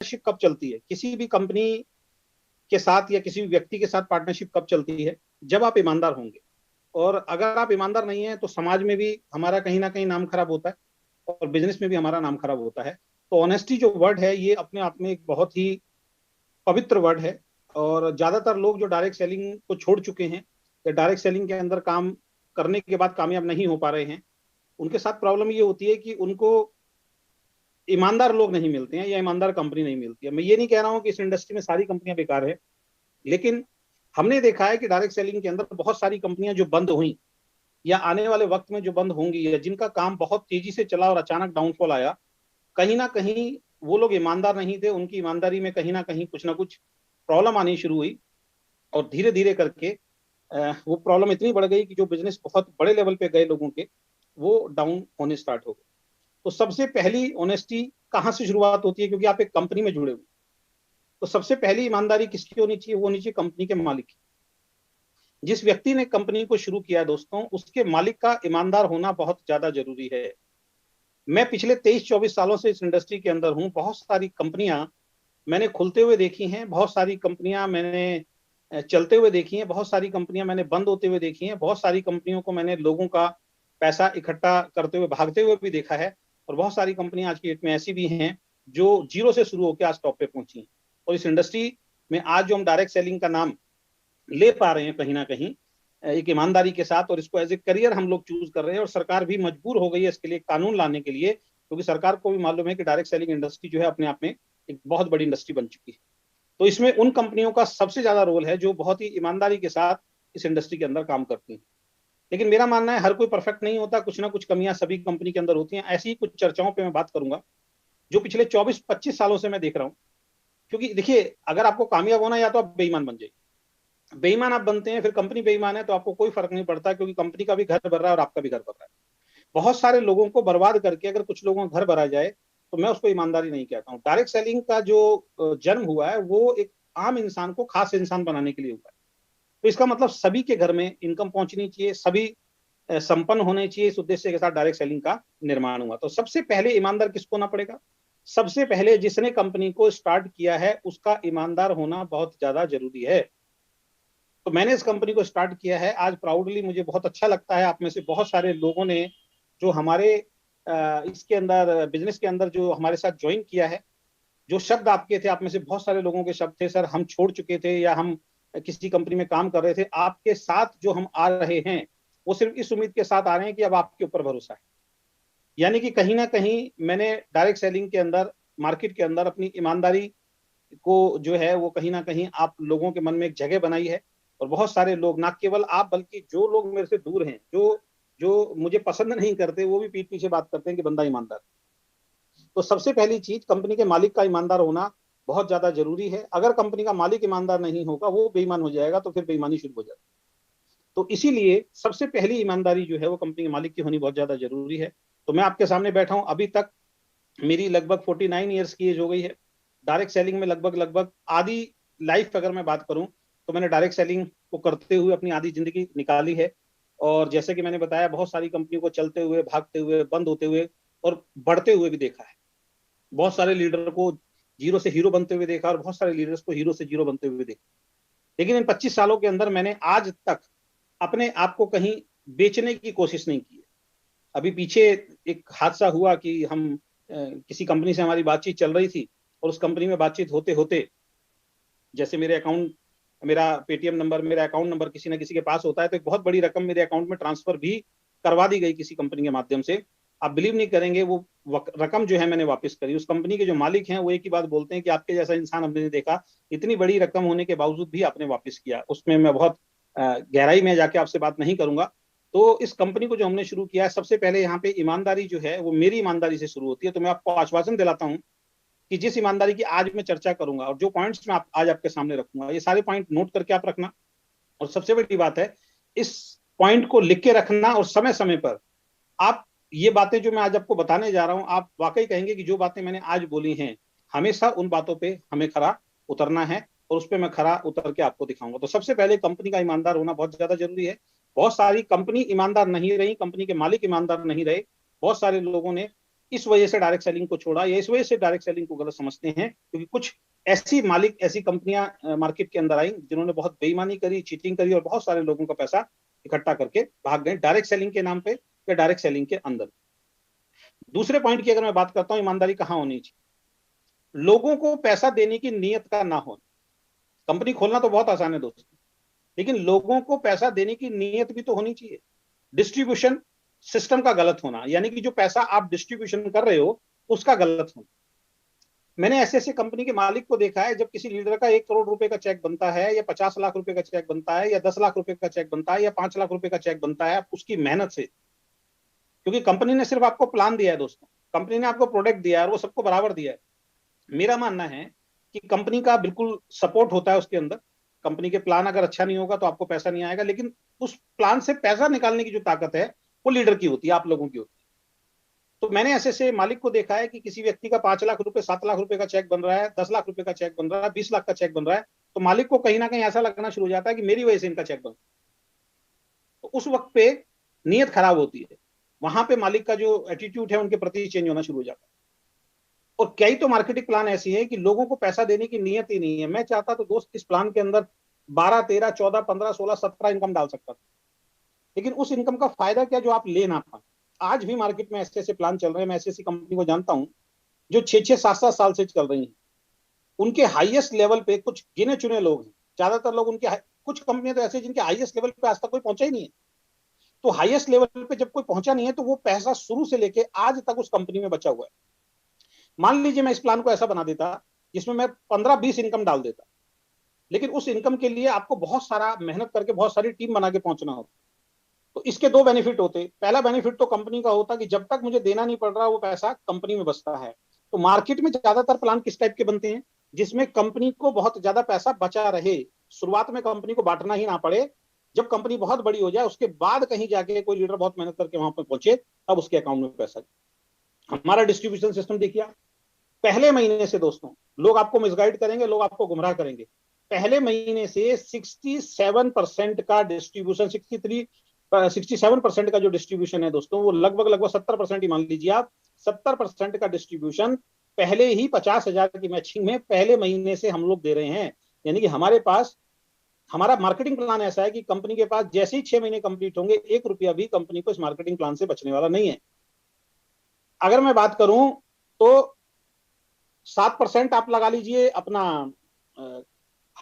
Partnership कब चलती है, किसी भी कंपनी के साथ या किसी भी व्यक्ति के साथ पार्टनरशिप कब चलती है, जब आप ईमानदार होंगे। और अगर आप ईमानदार नहीं हैं तो समाज में भी हमारा कहीं ना कहीं नाम खराब होता है और बिजनेस में भी हमारा नाम खराब होता है। तो ऑनेस्टी जो वर्ड है ये अपने आप में एक बहुत ही पवित्र वर्ड है। और ज्यादातर लोग जो डायरेक्ट सेलिंग को छोड़ चुके हैं या डायरेक्ट सेलिंग के अंदर काम करने के बाद कामयाब नहीं हो पा रहे हैं, उनके साथ प्रॉब्लम ये होती है कि उनको ईमानदार लोग नहीं मिलते हैं या ईमानदार कंपनी नहीं मिलती है। मैं ये नहीं कह रहा हूँ कि इस इंडस्ट्री में सारी कंपनियां बेकार है, लेकिन हमने देखा है कि डायरेक्ट सेलिंग के अंदर बहुत सारी कंपनियां जो बंद हुई या आने वाले वक्त में जो बंद होंगी या जिनका काम बहुत तेजी से चला और अचानक डाउनफॉल आया, कहीं ना कहीं वो लोग ईमानदार नहीं थे, उनकी ईमानदारी में कहीं ना कुछ प्रॉब्लम आनी शुरू हुई। और धीरे धीरे करके वो प्रॉब्लम इतनी बढ़ गई कि जो बिजनेस बहुत बड़े लेवल पे गए लोगों के, वो डाउन होने स्टार्ट हो गए। तो सबसे पहली ऑनेस्टी कहाँ से शुरुआत होती है, क्योंकि आप एक कंपनी में जुड़े हुए, तो सबसे पहली ईमानदारी किसकी होनी चाहिए, वो होनी चाहिए कंपनी के मालिक की। जिस व्यक्ति ने कंपनी को शुरू किया दोस्तों, उसके मालिक का ईमानदार होना बहुत ज्यादा जरूरी है। मैं पिछले 23-24 सालों से इस इंडस्ट्री के अंदर हूँ। बहुत सारी कंपनियां मैंने खुलते हुए देखी हैं, बहुत सारी कंपनियां मैंने चलते हुए देखी हैं, बहुत सारी कंपनियां मैंने बंद होते हुए देखी हैं, बहुत सारी कंपनियों को मैंने लोगों का पैसा इकट्ठा करते हुए भागते हुए भी देखा है। और बहुत सारी कंपनियां आज की डेट में ऐसी भी हैं जो जीरो से शुरू होकर आज टॉप पे पहुंची हैं। और इस इंडस्ट्री में आज जो हम डायरेक्ट सेलिंग का नाम ले पा रहे हैं कहीं ना कहीं एक ईमानदारी के साथ, और इसको एज ए करियर हम लोग चूज कर रहे हैं। और सरकार भी मजबूर हो गई है इसके लिए कानून लाने के लिए, क्योंकि सरकार को भी मालूम है कि डायरेक्ट सेलिंग इंडस्ट्री जो है अपने आप में एक बहुत बड़ी इंडस्ट्री बन चुकी है। तो इसमें उन कंपनियों का सबसे ज्यादा रोल है जो बहुत ही ईमानदारी के साथ इस इंडस्ट्री के अंदर काम करती हैं। लेकिन मेरा मानना है हर कोई परफेक्ट नहीं होता, कुछ ना कुछ कमियां सभी कंपनी के अंदर होती हैं। ऐसी ही कुछ चर्चाओं पे मैं बात करूंगा जो पिछले 24-25 सालों से मैं देख रहा हूँ। क्योंकि देखिए, अगर आपको कामयाब होना है या तो आप बेईमान बन जाइए। बेईमान आप बनते हैं, फिर कंपनी बेईमान है तो आपको कोई फर्क नहीं पड़ता, क्योंकि कंपनी का भी घर भर रहा है और आपका भी घर भर रहा है। बहुत सारे लोगों को बर्बाद करके अगर कुछ लोगों का घर भरा जाए तो मैं उसको ईमानदारी नहीं कहता हूँ। डायरेक्ट सेलिंग का जो जन्म हुआ है वो एक आम इंसान को खास इंसान बनाने के लिए हुआ है। तो इसका मतलब सभी के घर में इनकम पहुंचनी चाहिए, सभी संपन्न होने चाहिए, इस उद्देश्य के साथ डायरेक्ट सेलिंग का निर्माण हुआ। तो सबसे पहले ईमानदार किसको होना पड़ेगा? सबसे पहले जिसने कंपनी को स्टार्ट किया है उसका ईमानदार होना बहुत ज्यादा जरूरी है। तो मैंने इस कंपनी को स्टार्ट किया है आज प्राउडली, मुझे बहुत अच्छा लगता है। आप में से बहुत सारे लोगों ने जो हमारे इसके अंदर बिजनेस के अंदर जो हमारे साथ ज्वाइन किया है, जो शब्द आपके थे, आप में से बहुत सारे लोगों के शब्द थे, सर हम छोड़ चुके थे या हम किसी कंपनी में काम कर रहे थे। आपके साथ जो हम आ रहे हैं वो सिर्फ इस उम्मीद के साथ आ रहे हैं कि अब आपके ऊपर भरोसा है। यानी कि कहीं ना कहीं मैंने डायरेक्ट सेलिंग के अंदर, मार्केट के अंदर अपनी ईमानदारी को जो है वो कहीं ना कहीं आप लोगों के मन में एक जगह बनाई है। और बहुत सारे लोग, ना केवल आप बल्कि जो लोग मेरे से दूर हैं, जो जो मुझे पसंद नहीं करते, वो भी पीठ पीछे बात करते हैं कि बंदा ईमानदार। तो सबसे पहली चीज कंपनी के मालिक का ईमानदार होना बहुत ज्यादा जरूरी है। अगर कंपनी का मालिक ईमानदार नहीं होगा, वो बेईमान हो जाएगा, तो फिर बेईमानी शुरू हो जाएगी। तो इसीलिए सबसे पहली ईमानदारी जो है वो कंपनी के मालिक की होनी बहुत ज्यादा जरूरी है। तो मैं आपके सामने बैठा हूं, अभी तक मेरी लगभग 49 ईयर्स की एज हो गई है। डायरेक्ट सेलिंग में लगभग लगभग आधी लाइफ अगर मैं बात करूं तो मैंने डायरेक्ट सेलिंग को करते हुए अपनी आधी जिंदगी निकाली है। और जैसे कि मैंने बताया, बहुत सारी कंपनियों को चलते हुए, भागते हुए, बंद होते हुए और बढ़ते हुए भी देखा है। बहुत सारे लीडर को जीरो से हीरो बनते हुए देखा और बहुत सारे लीडर्स को हीरो से जीरो बनते हुए देखा। लेकिन इन 25 सालों के अंदर मैंने आज तक अपने आप को कहीं बेचने की कोशिश नहीं की है। अभी पीछे एक हादसा हुआ कि हम किसी कंपनी से हमारी बातचीत चल रही थी, और उस कंपनी में बातचीत होते होते, जैसे मेरा पेटीएम नंबर, मेरा अकाउंट नंबर किसी ना किसी के पास होता है, तो एक बहुत बड़ी रकम मेरे अकाउंट में ट्रांसफर भी करवा दी गई किसी कंपनी के माध्यम से। आप बिलीव नहीं करेंगे, वो रकम जो है मैंने वापस करी। उस कंपनी के जो मालिक हैं वो एक ही बात बोलते हैं कि आपके जैसा इंसान हमने नहीं देखा, इतनी बड़ी रकम होने के बावजूद भी आपने वापस किया। उसमें मैं बहुत गहराई में जाके आपसे बात नहीं करूंगा। तो इस कंपनी को जो हमने शुरू किया है, सबसे पहले यहाँ पे ईमानदारी जो है वो मेरी ईमानदारी से शुरू होती है। तो मैं आपको आश्वासन दिलाता हूँ कि जिस ईमानदारी की आज मैं चर्चा करूंगा और जो पॉइंट्स मैं आज आपके सामने रखूंगा, ये सारे पॉइंट नोट करके आप रखना। और सबसे बड़ी बात है, इस पॉइंट को लिख के रखना, और समय समय पर आप ये बातें जो मैं आज आपको बताने जा रहा हूं, आप वाकई कहेंगे कि जो बातें मैंने आज बोली हैं, हमेशा उन बातों पे हमें खरा उतरना है, और उस पर मैं खरा उतर के आपको दिखाऊंगा। तो सबसे पहले कंपनी का ईमानदार होना बहुत ज्यादा जरूरी है। बहुत सारी कंपनी ईमानदार नहीं रही, कंपनी के मालिक ईमानदार नहीं रहे। बहुत सारे लोगों ने इस वजह से डायरेक्ट सेलिंग को छोड़ा, या इस वजह से डायरेक्ट सेलिंग को गलत समझते हैं, क्योंकि कुछ ऐसी कंपनियां मार्केट के अंदर आई जिन्होंने बहुत बेईमानी करी, चीटिंग करी और बहुत सारे लोगों का पैसा इकट्ठा करके भाग गए डायरेक्ट सेलिंग के नाम पे या डायरेक्ट सेलिंग के अंदर। दूसरे पॉइंट की अगर मैं बात करता हूं, ईमानदारी कहां होनी चाहिए? लोगों को पैसा देने की नीयत का ना होना। कंपनी खोलना तो बहुत आसान है दोस्तों, लेकिन लोगों को पैसा देने की नीयत भी तो होनी चाहिए। डिस्ट्रीब्यूशन सिस्टम का गलत होना, यानी कि जो पैसा आप डिस्ट्रीब्यूशन कर रहे हो उसका गलत होना। मैंने ऐसे ऐसे कंपनी के मालिक को देखा है, जब किसी लीडर का 1 करोड़ रुपए का चेक बनता है, या 50 लाख रुपए का चेक बनता है, या 10 लाख रुपए का चेक बनता है, या 5 लाख रुपए का चेक बनता है, उसकी मेहनत से, क्योंकि कंपनी ने सिर्फ आपको प्लान दिया है दोस्तों, कंपनी ने आपको प्रोडक्ट दिया है और वो सबको बराबर दिया है। मेरा मानना है कि कंपनी का बिल्कुल सपोर्ट होता है उसके अंदर। कंपनी के प्लान अगर अच्छा नहीं होगा तो आपको पैसा नहीं आएगा, लेकिन उस प्लान से पैसा निकालने की जो ताकत है वो लीडर की होती है, आप लोगों की होती है। तो मैंने ऐसे से मालिक को देखा है कि किसी व्यक्ति का 5 लाख रुपए, 7 लाख रुपए का चेक बन रहा है, 10 लाख रुपए का चेक बन रहा है, 20 लाख का चेक बन रहा है, तो मालिक को कहीं ना कहीं ऐसा लगना शुरू हो जाता है कि मेरी वजह से इनका चेक बन, तो उस वक्त पे नीयत खराब होती है। वहां पे मालिक का जो एटीट्यूड है उनके प्रति चेंज होना शुरू हो जाता है। और कई तो मार्केटिंग प्लान ऐसी है कि लोगों को पैसा देने की नीयत ही नहीं है। मैं चाहता तो दोस्त इस प्लान के अंदर 12, 13, 14, 15, 16, 17 इनकम डाल सकता था, लेकिन उस इनकम का फायदा क्या जो आप ले ना पाए। आज भी मार्केट में ऐसे ऐसे प्लान चल रहे हैं, मैं ऐसी ऐसी कंपनी को जानता हूं जो 6-6, 7-7 साल से चल रही हैं। उनके हाईएस्ट लेवल पे कुछ गिने चुने लोग हैं, ज्यादातर लोग उनके, कुछ कंपनियां तो ऐसे जिनके हाईएस्ट लेवल पे आज तक कोई पहुंचा ही नहीं है। तो हाईएस्ट लेवल पे जब कोई पहुंचा नहीं है तो वो पैसा शुरू से लेके आज तक उस कंपनी में बचा हुआ है। मान लीजिए मैं इस प्लान को ऐसा बना देता जिसमें मैं 15-20 इनकम डाल देता, लेकिन उस इनकम के लिए आपको बहुत सारा मेहनत करके बहुत सारी टीम बना के पहुंचना होता। तो इसके दो बेनिफिट होते। पहला बेनिफिट तो कंपनी का होता कि जब तक मुझे देना नहीं पड़ रहा वो पैसा कंपनी में बचता है। तो मार्केट में ज्यादातर प्लान किस टाइप के बनते हैं? जिसमें कंपनी को बहुत ज्यादा पैसा बचा रहे, शुरुआत में कंपनी को बांटना ही ना पड़े। जब कंपनी बहुत बड़ी हो जाए उसके बाद कहीं जाके कोई लीडर बहुत मेहनत करके वहां पर पहुंचे तब उसके अकाउंट में पैसा जाए। हमारा डिस्ट्रीब्यूशन सिस्टम देखिए, पहले महीने से दोस्तों लोग आपको मिसगाइड करेंगे, लोग आपको गुमराह करेंगे। पहले महीने से 67% का डिस्ट्रीब्यूशन, 67% का जो डिस्ट्रीब्यूशन है दोस्तों, वो लगभग 70% ही मान लीजिए आप, 70% का डिस्ट्रीब्यूशन पहले ही 50,000 की मैचिंग में पहले महीने से हम लोग दे रहे हैं। यानी कि हमारे पास, हमारा मार्केटिंग प्लान ऐसा है कि कंपनी के पास जैसे ही 6 महीने कंप्लीट होंगे 1 रुपया भी कंपनी को इस मार्केटिंग प्लान से बचने वाला नहीं है। अगर मैं बात करूं तो 7% आप लगा लीजिए अपना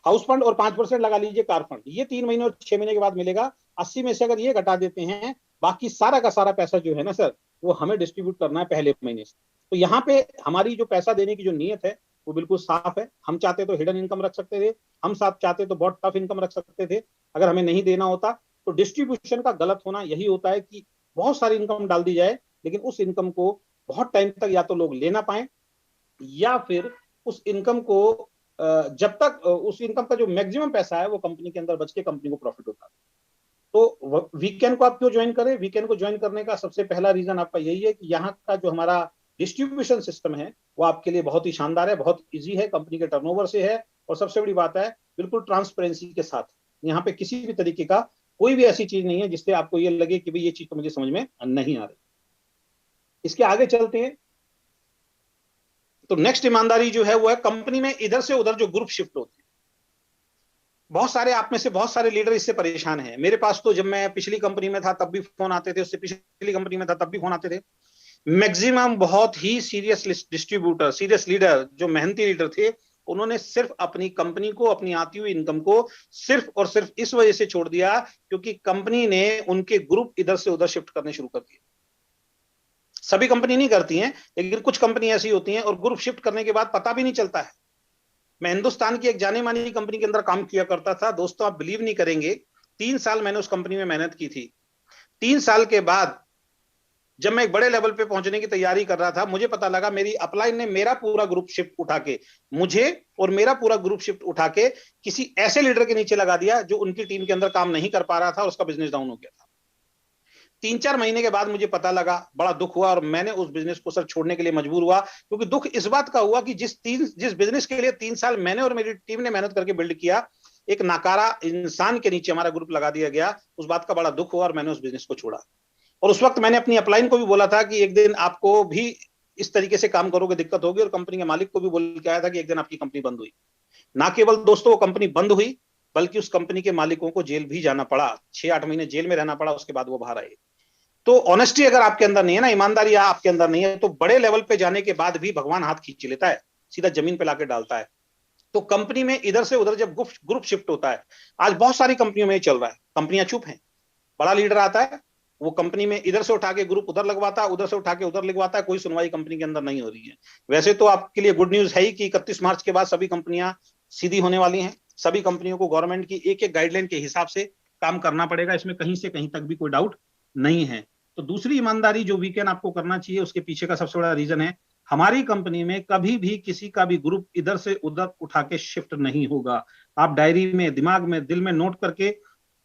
हाउस फंड और 5% लगा लीजिए कार फंड। ये 3 महीने और 6 महीने के बाद मिलेगा। 80 में से अगर ये घटा देते हैं, बाकी सारा का सारा पैसा जो है ना सर, वो हमें डिस्ट्रीब्यूट करना है पहले महीने से। तो यहाँ पे हमारी जो पैसा देने की जो नीयत है वो बिल्कुल साफ है। हम चाहते तो हिडन इनकम रख सकते थे, हम साथ चाहते तो बहुत टफ इनकम रख सकते थे अगर हमें नहीं देना होता। तो डिस्ट्रीब्यूशन का गलत होना यही होता है कि बहुत सारी इनकम डाल दी जाए, लेकिन उस इनकम को बहुत टाइम तक या तो लोग ले ना पाए, या फिर उस इनकम को जब तक उस इनकम का जो मैक्सिमम पैसा है वो कंपनी के अंदर बच के कंपनी को प्रॉफिट होता है। तो वीकेंड को आप क्यों ज्वाइन करें? वीकेंड को ज्वाइन करने का सबसे पहला रीजन आपका यही है कि यहाँ का जो हमारा डिस्ट्रीब्यूशन सिस्टम है वो आपके लिए बहुत ही शानदार है, बहुत इजी है, कंपनी के टर्नओवर से है, और सबसे बड़ी बात है बिल्कुल ट्रांसपेरेंसी के साथ। यहाँ पे किसी भी तरीके का कोई भी ऐसी चीज नहीं है जिससे आपको ये लगे कि भाई ये चीज तो मुझे समझ में नहीं आ रही। इसके आगे चलते हैं। तो नेक्स्ट ईमानदारी जो है वो है कंपनी में इधर से उधर जो ग्रुप शिफ्ट होते हैं। बहुत सारे आप में से बहुत सारे लीडर इससे परेशान हैं। मेरे पास तो जब मैं पिछली कंपनी में था तब भी फोन आते थे, उससे पिछली कंपनी में था तब भी फोन आते थे। मैक्सिमम बहुत ही सीरियस डिस्ट्रीब्यूटर, सीरियस लीडर, जो मेहनती लीडर थे, उन्होंने सिर्फ अपनी कंपनी को, अपनी आती हुई इनकम को सिर्फ और सिर्फ इस वजह से छोड़ दिया क्योंकि कंपनी ने उनके ग्रुप इधर से उधर शिफ्ट करने शुरू कर दिए। सभी कंपनी नहीं करती हैं, लेकिन कुछ कंपनी ऐसी होती हैं और ग्रुप शिफ्ट करने के बाद पता भी नहीं चलता है। मैं हिंदुस्तान की एक जानी मानी कंपनी के अंदर काम किया करता था दोस्तों, आप बिलीव नहीं करेंगे, 3 साल मैंने उस कंपनी में मेहनत की थी। 3 साल के बाद जब मैं एक बड़े लेवल पे पहुंचने की तैयारी कर रहा था, मुझे पता लगा मेरी अपलाइन ने मेरा पूरा ग्रुप शिफ्ट उठा के, मुझे और मेरा पूरा ग्रुप शिफ्ट उठा के किसी ऐसे लीडर के नीचे लगा दिया जो उनकी टीम के अंदर काम नहीं कर पा रहा था और उसका बिजनेस डाउन हो गया था। 3-4 महीने के बाद मुझे पता लगा, बड़ा दुख हुआ और मैंने उस बिजनेस को सर छोड़ने के लिए मजबूर हुआ। क्योंकि दुख इस बात का हुआ कि जिस बिजनेस के लिए 3 साल मैंने और मेरी टीम ने मेहनत करके बिल्ड किया, एक नाकारा इंसान के नीचे हमारा ग्रुप लगा दिया गया। उस बात का बड़ा दुख हुआ और मैंने उस बिजनेस को छोड़ा। और उस वक्त मैंने अपनी अपलाइन को भी बोला था कि एक दिन आपको भी इस तरीके से काम करोगे दिक्कत होगी, और कंपनी के मालिक को भी बोल के आया था कि एक दिन आपकी कंपनी बंद हुई। ना केवल दोस्तों वो कंपनी बंद हुई, बल्कि उस कंपनी के मालिकों को जेल भी जाना पड़ा, 6-8 महीने जेल में रहना पड़ा, उसके बाद वो बाहर आए। तो ऑनेस्टी अगर आपके अंदर नहीं है ना, ईमानदारी आपके अंदर नहीं है, तो बड़े लेवल पे जाने के बाद भी भगवान हाथ खींच लेता है, सीधा जमीन पे लाके डालता है। तो कंपनी में इधर से उधर जब ग्रुप शिफ्ट होता है, आज बहुत सारी कंपनियों में चल रहा है, कंपनियां चुप हैं, बड़ा लीडर आता है, वो कंपनी में इधर से उठा के ग्रुप उधर लगवाता है, उधर से उठा के उधर लगवाता है, कोई सुनवाई कंपनी के अंदर नहीं हो रही है। वैसे तो आपके लिए गुड न्यूज है ही कि 31 मार्च के बाद सभी कंपनियां सीधी होने वाली हैं, सभी कंपनियों को गवर्नमेंट की एक एक गाइडलाइन के हिसाब से काम करना पड़ेगा, इसमें कहीं से कहीं तक भी कोई डाउट नहीं है। तो दूसरी ईमानदारी जो वीकेंड आपको करना चाहिए, उसके पीछे का सबसे बड़ा रीजन है, हमारी कंपनी में कभी भी किसी का भी ग्रुप इधर से उधर उठा के शिफ्ट नहीं होगा। आप डायरी में, दिमाग में, दिल में नोट करके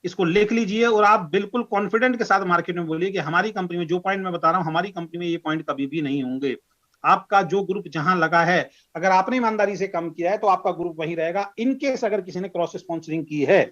इसको लिख लीजिए, और आप बिल्कुल कॉन्फिडेंट के साथ मार्केट में बोलिए कि हमारी कंपनी में जो पॉइंट मैं बता रहा हूं, हमारी कंपनी में ये पॉइंट कभी भी नहीं होंगे। आपका जो ग्रुप जहां लगा है, अगर आपने ईमानदारी से काम किया है तो आपका ग्रुप वहीं रहेगा। इनकेस अगर किसी ने क्रॉस स्पॉन्सरिंग की है,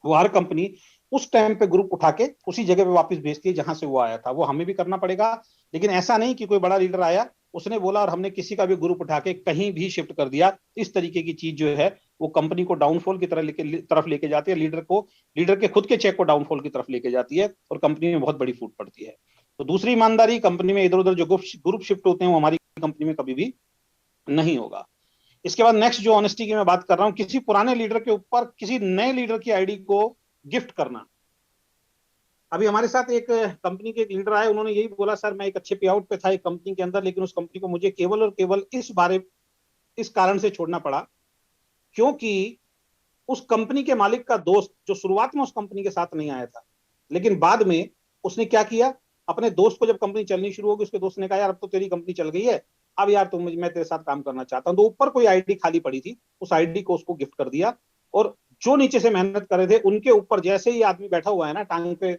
वो हर कंपनी उस टाइम पे ग्रुप उठा के उसी जगह पे वापस भेजती है जहां से वो आया था। वो हमें भी करना पड़ेगा, लेकिन ऐसा नहीं कि कोई बड़ा लीडर आया, उसने बोला और हमने किसी का भी ग्रुप उठा के कहीं भी शिफ्ट कर दिया। इस तरीके की चीज जो है वो कंपनी को डाउनफॉल की तरफ लेके जाती है, लीडर के खुद के चेक को डाउनफॉल की तरफ लेके जाती है, और कंपनी में बहुत बड़ी फूट पड़ती है। तो दूसरी ईमानदारी, कंपनी में इधर उधर जो ग्रुप शिफ्ट होते हैं वो हमारी कंपनी में कभी भी नहीं होगा। इसके बाद नेक्स्ट जो ऑनेस्टी की मैं बात कर रहा हूं, किसी पुराने लीडर के ऊपर किसी नए लीडर की आईडी को गिफ्ट करना। अभी हमारे साथ एक कंपनी के एक लीडर आए, उन्होंने यही बोला, सर मैं एक अच्छे पे आउट पे था एक कंपनी के अंदर, लेकिन उस कंपनी को मुझे केवल और केवल इस कारण से छोड़ना पड़ा क्योंकि उस कंपनी के मालिक का दोस्त, जो शुरुआत में उस कंपनी के साथ नहीं आया था, लेकिन बाद में उसने क्या किया, अपने दोस्त को जब कंपनी चलनी शुरू होगी, उसके दोस्त ने कहा यार अब तो तेरी कंपनी चल गई है, अब यार मैं तेरे साथ काम करना चाहता हूं। तो ऊपर कोई आईडी खाली पड़ी थी, उस आईडी को उसको गिफ्ट कर दिया, और जो नीचे से मेहनत कर रहे थे उनके ऊपर जैसे ही आदमी बैठा हुआ है ना टांग पे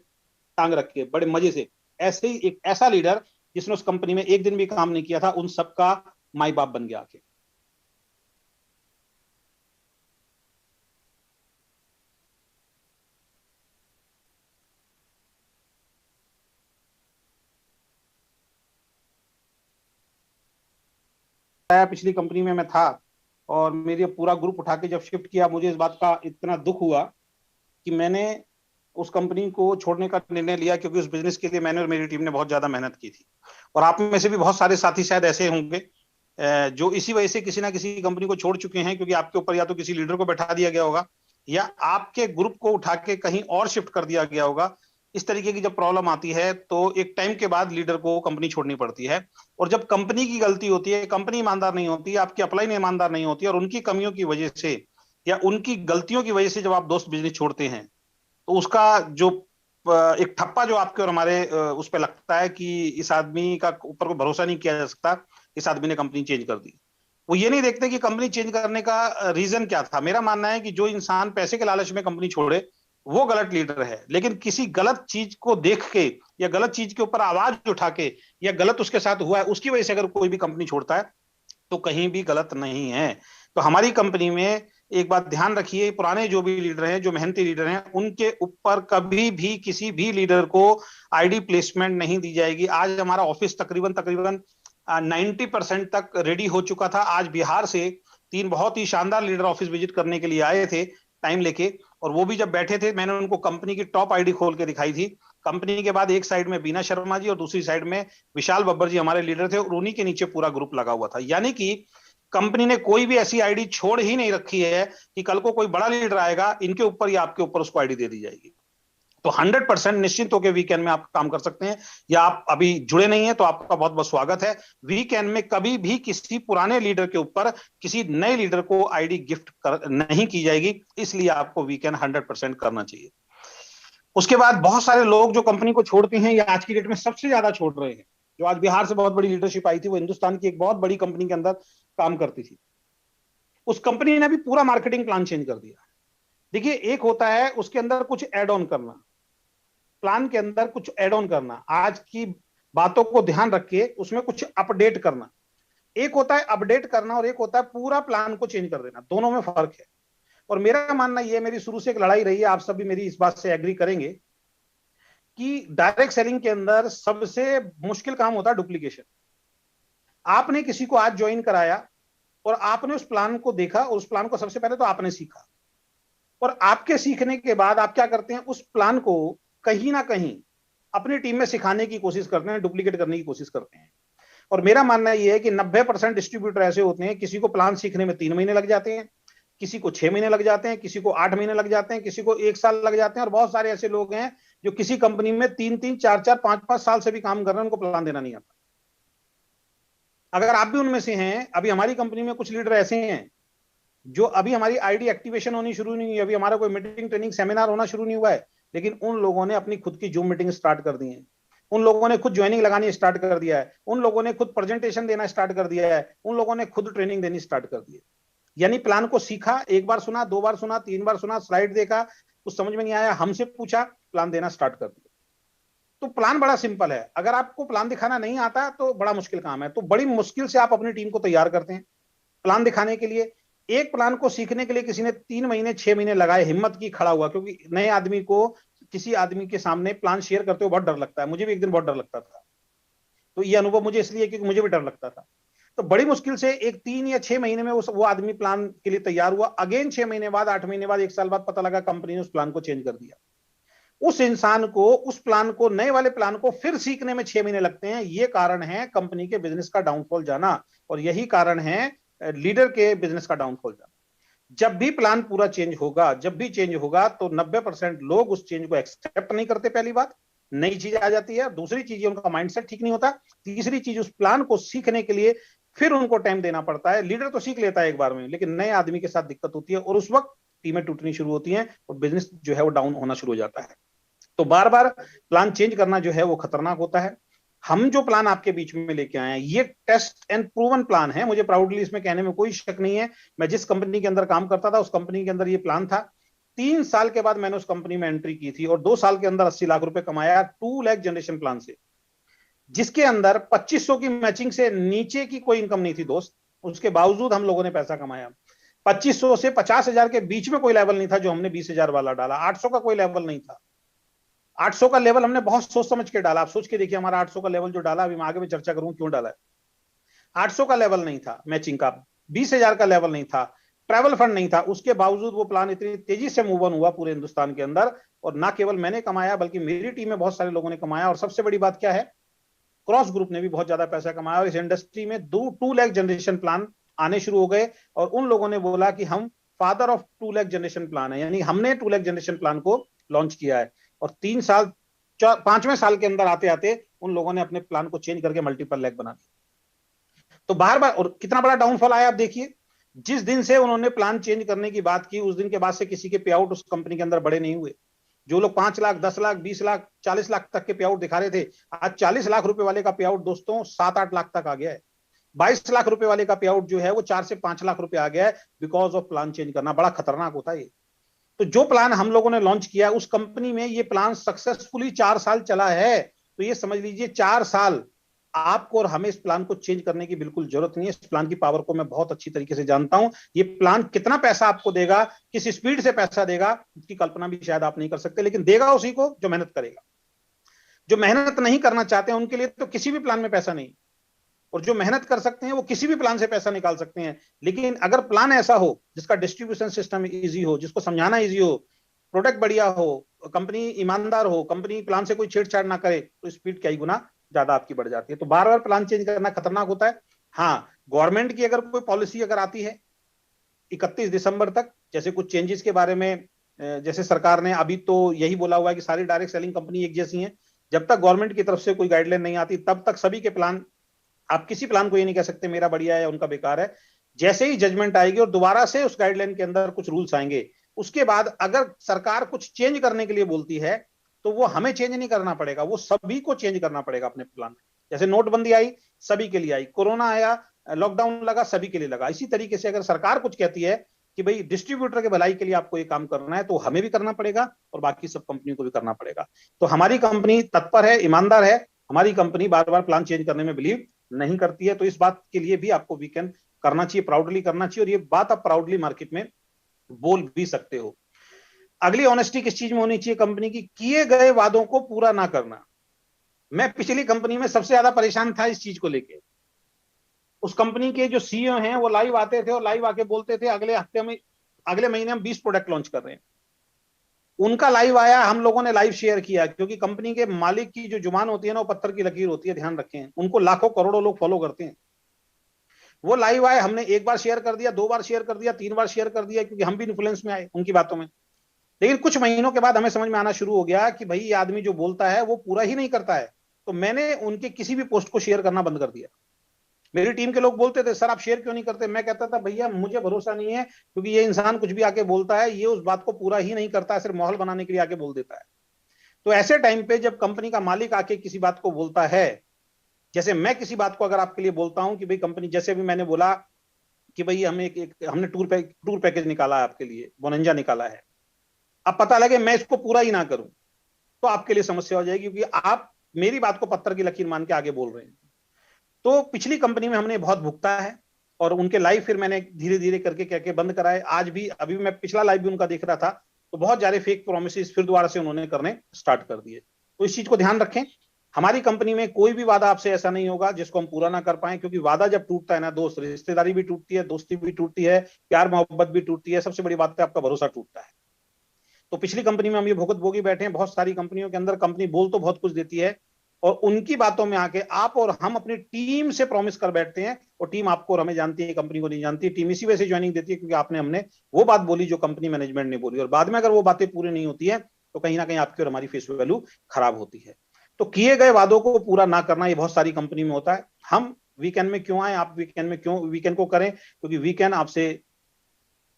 टांग रख के बड़े मजे से, ऐसे ही एक ऐसा लीडर जिसने उस कंपनी में एक दिन भी काम नहीं किया था, उन सबका माई बाप बन गया आके। पिछली कंपनी में मैं था, और मेरे पूरा ग्रुप उठा के जब शिफ्ट किया, मुझे इस बात का इतना दुख हुआ कि मैंने उस कंपनी को छोड़ने का निर्णय लिया, क्योंकि उस बिजनेस के लिए मैंने और मेरी टीम ने बहुत ज्यादा मेहनत की थी। और आप में से भी बहुत सारे साथी शायद ऐसे होंगे जो इसी वजह से किसी ना किसी कंपनी को छोड़ चुके हैं, क्योंकि आपके ऊपर या तो किसी लीडर को बैठा दिया गया होगा, या आपके ग्रुप को उठा के कहीं और शिफ्ट कर दिया गया होगा। इस तरीके की जब प्रॉब्लम आती है तो एक टाइम के बाद लीडर को कंपनी छोड़नी पड़ती है। और जब कंपनी की गलती होती है, कंपनी ईमानदार नहीं होती, आपकी अपलाइन ईमानदार नहीं होती, और उनकी कमियों की वजह से या उनकी गलतियों की वजह से जब आप दोस्त बिजनेस छोड़ते हैं, तो उसका जो एक ठप्पा जो आपके और हमारे उस पर लगता है कि इस आदमी का ऊपर कोई भरोसा नहीं किया जा सकता, इस आदमी ने कंपनी चेंज कर दी। वो ये नहीं देखते कि कंपनी चेंज करने का रीजन क्या था। मेरा मानना है कि जो इंसान पैसे के लालच में कंपनी छोड़े वो गलत लीडर है, लेकिन किसी गलत चीज को देख के या गलत चीज के ऊपर आवाज उठा के या गलत उसके साथ हुआ है उसकी वजह से अगर कोई भी कंपनी छोड़ता है तो कहीं भी गलत नहीं है। तो हमारी कंपनी में एक बात ध्यान रखिए, पुराने जो भी लीडर हैं, जो मेहनती लीडर हैं, उनके ऊपर कभी भी किसी भी लीडर को आईडी प्लेसमेंट नहीं दी जाएगी। आज हमारा ऑफिस तकरीबन तकरीबन 90% तक रेडी हो चुका था। आज बिहार से 3 बहुत ही शानदार लीडर ऑफिस विजिट करने के लिए आए थे टाइम लेके, और वो भी जब बैठे थे मैंने उनको कंपनी की टॉप आईडी खोल के दिखाई थी। कंपनी के बाद एक साइड में बीना शर्मा जी और दूसरी साइड में विशाल बब्बर जी हमारे लीडर थे, और उन्हीं के नीचे पूरा ग्रुप लगा हुआ था। यानी कि कंपनी ने कोई भी ऐसी आईडी छोड़ ही नहीं रखी है कि कल को कोई बड़ा लीडर आएगा इनके ऊपर या आपके ऊपर उसको आईडी दे दी जाएगी। तो 100% निश्चिंत होकर वीकेंड में आप काम कर सकते हैं, या आप अभी जुड़े नहीं है तो आपका बहुत बहुत स्वागत है। वीकेंड में कभी भी किसी पुराने लीडर के ऊपर किसी नए लीडर को आईडी गिफ्ट नहीं की जाएगी, इसलिए आपको वीकेंड 100% करना चाहिए। उसके बाद बहुत सारे लोग जो कंपनी को छोड़ते हैं या आज की डेट में सबसे ज्यादा छोड़ रहे हैं, जो आज बिहार से बहुत बड़ी लीडरशिप आई थी, वो हिंदुस्तान की एक बहुत बड़ी कंपनी के अंदर काम करती थी, उस कंपनी ने भी पूरा मार्केटिंग प्लान चेंज कर दिया। देखिए, एक होता है उसके अंदर कुछ एड ऑन करना, प्लान के अंदर कुछ एड ऑन करना, आज की बातों को ध्यान रख के उसमें कुछ अपडेट करना। एक होता है अपडेट करना और एक होता है पूरा प्लान को चेंज कर देना, दोनों में फर्क है। और मेरा मानना यह, मेरी शुरू से एक लड़ाई रही है, आप सभी मेरी इस बात से एग्री करेंगे कि डायरेक्ट सेलिंग के अंदर सबसे मुश्किल काम होता है डुप्लीकेशन। आपने किसी को आज ज्वाइन कराया और आपने उस प्लान को देखा और उस प्लान को सबसे पहले तो आपने सीखा, और आपके सीखने के बाद आप क्या करते हैं, उस प्लान को कहीं ना कहीं अपनी टीम में सिखाने की कोशिश करते हैं, डुप्लीकेट करने की कोशिश करते हैं। और मेरा मानना यह है कि 90% डिस्ट्रीब्यूटर ऐसे होते हैं, किसी को प्लान सीखने में 3 महीने लग जाते हैं, किसी को 6 महीने लग जाते हैं, किसी को 8 महीने लग जाते हैं, किसी को 1 साल लग जाते हैं, और बहुत सारे ऐसे लोग हैं जो किसी कंपनी में 3-3, 4-4, 5-5 साल से भी काम कर रहे हैं, उनको प्लान देना नहीं आता। अगर आप भी उनमें से हैं, अभी हमारी कंपनी में कुछ लीडर ऐसे हैं जो अभी हमारी आईडी एक्टिवेशन होनी शुरू नहीं हुई, अभी हमारा कोई मीटिंग ट्रेनिंग सेमिनार होना शुरू नहीं हुआ है, लेकिन उन लोगों ने अपनी खुद की जूम मीटिंग स्टार्ट कर दी है, उन लोगों ने खुद ज्वाइनिंग लगानी स्टार्ट कर दिया है, उन लोगों ने खुद प्रेजेंटेशन देना स्टार्ट कर दिया है, उन लोगों ने खुद ट्रेनिंग देनी स्टार्ट कर दी है। यानी प्लान को सीखा, एक बार सुना, 2 बार सुना, 3 बार सुना, स्लाइड देखा, कुछ समझ में नहीं आया, हमसे पूछा, प्लान देना स्टार्ट कर दिया। तो प्लान बड़ा सिंपल है, अगर आपको प्लान दिखाना नहीं आता तो बड़ा मुश्किल काम है। तो बड़ी मुश्किल से आप अपनी टीम को तैयार करते हैं प्लान दिखाने के लिए। एक प्लान को सीखने के लिए किसी ने 3 महीने 6 महीने लगाए, हिम्मत की, खड़ा हुआ, क्योंकि नए आदमी को किसी आदमी के सामने प्लान शेयर करते हुए बहुत डर लगता है। मुझे भी एक दिन बहुत डर लगता था, तो ये अनुभव मुझे इसलिए क्योंकि मुझे भी डर लगता था। तो बड़ी मुश्किल से एक 3 या 6 महीने में वो आदमी प्लान के लिए तैयार हुआ। अगेन 6 महीने बाद, 8 महीने बाद, 1 साल बाद पता लगा कंपनी ने उस प्लान को चेंज कर दिया। उस इंसान को, उस प्लान को, नए वाले प्लान को फिर सीखने में 6 महीने लगते हैं। ये कारण है कंपनी के बिजनेस का डाउनफॉल जाना, और यही कारण है लीडर के बिजनेस का डाउनफॉल जाना। जब भी प्लान पूरा चेंज होगा, जब भी चेंज होगा, तो 90% लोग उस चेंज को एक्सेप्ट नहीं करते। पहली बात, नई चीज आ जाती है। दूसरी चीज, उनका माइंडसेट ठीक नहीं होता। तीसरी चीज, उस प्लान को सीखने के लिए फिर उनको टाइम देना पड़ता है। लीडर तो सीख लेता है एक बार में, लेकिन नए आदमी के साथ दिक्कत होती है, और उस वक्त टीमें टूटनी शुरू होती हैं और बिजनेस जो है वो डाउन होना शुरू हो जाता है। तो बार बार प्लान चेंज करना जो है वो खतरनाक होता है। हम जो प्लान आपके बीच में लेके आए हैं, ये टेस्ट एंड प्रूवन प्लान है। मुझे प्राउडली इसमें कहने में कोई शक नहीं है। मैं जिस कंपनी के अंदर काम करता था, उस कंपनी के अंदर ये प्लान था। 3 साल के बाद मैंने उस कंपनी में एंट्री की थी, और 2 साल के अंदर 80 लाख रुपए कमाया 2 लाख जनरेशन प्लान से, जिसके अंदर 2500 की मैचिंग से नीचे की कोई इनकम नहीं थी दोस्त। उसके बावजूद हम लोगों ने पैसा कमाया। 2500 से 50,000 के बीच में कोई लेवल नहीं था जो हमने 20,000 वाला डाला। 800 का कोई लेवल नहीं था। 800 का लेवल हमने बहुत सोच समझ के डाला। आप सोच के देखिए, हमारा 800 का लेवल जो डाला, अभी मैं आगे में चर्चा करूं क्यों डाला है। 800 का लेवल नहीं था मैचिंग का, 20,000 का लेवल नहीं था, ट्रैवल फंड नहीं था। उसके बावजूद वो प्लान इतनी तेजी से मूव ऑन हुआ पूरे हिंदुस्तान के अंदर, और ना केवल मैंने कमाया बल्कि मेरी टीम में बहुत सारे लोगों ने कमाया। और सबसे बड़ी बात क्या है, क्रॉस ग्रुप ने भी बहुत ज्यादा पैसा कमाया, और इस इंडस्ट्री में 2 लाख जनरेशन प्लान आने शुरू हो गए। और उन लोगों ने बोला कि हम father of 2 lakh generation plan है, यानी हमने 2 लाख जनरेशन प्लान को लॉन्च किया है। और 3 साल, 5वें साल के अंदर आते आते उन लोगों ने अपने प्लान को चेंज करके मल्टीपल लाख बना दिया। तो बार बार, और कितना बड़ा डाउनफॉल आया आप देखिए। जिस दिन से उन्होंने प्लान चेंज करने की बात की, उस दिन के बाद से किसी के पे आउट उस कंपनी के अंदर बड़े नहीं हुए। जो लोग 5 लाख, 10 लाख, 20 लाख, 40 लाख तक के पे आउट दिखा रहे थे, आज 40 लाख रुपए वाले का पे आउट दोस्तों 7-8 लाख तक आ गया है। 22 लाख रुपए वाले का पे आउट जो है वो 4 से 5 लाख रुपए आ गया है, बिकॉज ऑफ प्लान चेंज करना। बड़ा खतरनाक होता है ये। तो जो प्लान हम लोगों ने लॉन्च किया, उस कंपनी में ये प्लान सक्सेसफुली 4 साल चला है। तो ये समझ लीजिए 4 साल आपको और हमें इस प्लान को चेंज करने की बिल्कुल जरूरत नहीं है। इस प्लान की पावर को मैं बहुत अच्छी तरीके से जानता हूं। ये प्लान कितना पैसा आपको देगा, किस स्पीड से पैसा देगा, इसकी कल्पना भी शायद आप नहीं कर सकते, लेकिन देगा उसी को जो मेहनत करेगा। जो मेहनत नहीं करना चाहते हैं उनके लिए तो किसी भी प्लान में पैसा नहीं, और जो मेहनत कर सकते हैं वो किसी भी प्लान से पैसा निकाल सकते हैं। लेकिन अगर प्लान ऐसा हो जिसका डिस्ट्रीब्यूशन सिस्टम इजी हो, जिसको समझाना इजी हो, प्रोडक्ट बढ़िया हो, कंपनी ईमानदार हो, कंपनी प्लान से कोई छेड़छाड़ ना करे, तो स्पीड कई गुना ज्यादा आपकी बढ़ जाती है। तो बार बार प्लान चेंज करना खतरनाक होता है। हाँ, गवर्नमेंट की अगर कोई पॉलिसी अगर आती है 31 दिसंबर तक, जैसे कुछ चेंजेस के बारे में, जैसे सरकार ने अभी तो यही बोला हुआ है कि सारी डायरेक्ट सेलिंग कंपनी एक जैसी हैं। जब तक गवर्नमेंट की तरफ से कोई गाइडलाइन नहीं आती, तब तक सभी के प्लान, आप किसी प्लान को ये नहीं कह सकते मेरा बढ़िया है या उनका बेकार है। जैसे ही जजमेंट आएगी और दोबारा से उस गाइडलाइन के अंदर कुछ रूल्स आएंगे, उसके बाद अगर सरकार कुछ चेंज करने के लिए बोलती है, तो वो हमें चेंज नहीं करना पड़ेगा, वो सभी को चेंज करना पड़ेगा अपने प्लान में। जैसे नोटबंदी आई, सभी के लिए आई, कोरोना आया, लॉकडाउन लगा, सभी के लिए लगा। इसी तरीके से अगर सरकार कुछ कहती है कि भाई डिस्ट्रीब्यूटर के भलाई के लिए आपको ये काम करना है, तो हमें भी करना पड़ेगा और बाकी सब कंपनियों को भी करना पड़ेगा। तो हमारी कंपनी तत्पर है, ईमानदार है। हमारी कंपनी बार बार प्लान चेंज करने में बिलीव नहीं करती है। तो इस बात के लिए भी आपको वीकेंड करना चाहिए, प्राउडली करना चाहिए, और ये बात आप प्राउडली मार्केट में बोल भी सकते हो। अगली ऑनेस्टी किस चीज में होनी चाहिए कंपनी की, किए गए वादों को पूरा ना करना। मैं पिछली कंपनी में सबसे ज्यादा परेशान था इस चीज को लेके। उस कंपनी के जो सीईओ हैं वो लाइव आते थे और लाइव आके बोलते थे अगले हफ्ते में, अगले महीने हम 20 प्रोडक्ट लॉन्च कर रहे हैं। उनका लाइव आया, हम लोगों ने लाइव शेयर किया, क्योंकि कंपनी के मालिक की जो जुबान होती है ना वो पत्थर की लकीर होती है, ध्यान रखें, उनको लाखों करोड़ों लोग फॉलो करते हैं। वो लाइव आए, हमने एक बार शेयर कर दिया, 2 बार शेयर कर दिया, 3 बार शेयर कर दिया, क्योंकि हम भी इन्फ्लुएंस में आए उनकी बातों में। लेकिन कुछ महीनों के बाद हमें समझ में आना शुरू हो गया कि भाई ये आदमी जो बोलता है वो पूरा ही नहीं करता है। तो मैंने उनके किसी भी पोस्ट को शेयर करना बंद कर दिया। मेरी टीम के लोग बोलते थे सर आप शेयर क्यों नहीं करते, मैं कहता था भैया मुझे भरोसा नहीं है, क्योंकि ये इंसान कुछ भी आके बोलता है, ये उस बात को पूरा ही नहीं करता है, सिर्फ माहौल बनाने के लिए आके बोल देता है। तो ऐसे टाइम पे जब कंपनी का मालिक आके किसी बात को बोलता है, जैसे मैं किसी बात को अगर आपके लिए बोलता हूं कि भाई कंपनी, जैसे भी मैंने बोला कि भाई हमें हमने टूर पैकेज निकाला है आपके लिए, बोनंजा निकाला है, अब पता लगे मैं इसको पूरा ही ना करूं तो आपके लिए समस्या हो जाएगी, क्योंकि आप मेरी बात को पत्थर की लकीर मान के आगे बोल रहे हैं। तो पिछली कंपनी में हमने बहुत भुगता है, और उनके लाइव फिर मैंने धीरे धीरे करके क्या क्या बंद कराए। आज भी, अभी मैं पिछला लाइव भी उनका देख रहा था, तो बहुत ज्यादा फेक प्रोमिस फिर दोबारा से उन्होंने करने स्टार्ट कर दिए। तो इस चीज को ध्यान रखें, हमारी कंपनी में कोई भी वादा आपसे ऐसा नहीं होगा जिसको हम पूरा ना कर पाए, क्योंकि वादा जब टूटता है ना दोस्त, रिश्तेदारी भी टूटती है, दोस्ती भी टूटती है, प्यार मोहब्बत भी टूटती है, सबसे बड़ी बात है आपका भरोसा टूटता है। तो पिछली कंपनी में हम ये भुगत भोगी बैठे हैं। बहुत सारी कंपनियों के अंदर कंपनी बोल तो बहुत कुछ देती है, और उनकी बातों में आके आप और हम अपनी टीम से प्रॉमिस कर बैठते हैं, और टीम आपको और हमें जानती है, कंपनी को नहीं जानती। टीम इसी वजह से ज्वाइनिंग देती है क्योंकि आपने हमने वो बात बोली जो कंपनी मैनेजमेंट ने बोली, और बाद में अगर वो बातें पूरी नहीं होती है तो कहीं ना कहीं आपकी और हमारी फेस वैल्यू खराब होती है। तो किए गए वादों को पूरा ना करना ये बहुत सारी कंपनी में होता है। हम वीकेंड में क्यों आए, आप वीकेंड में क्यों वीकेंड को करें, क्योंकि वीकेंड आपसे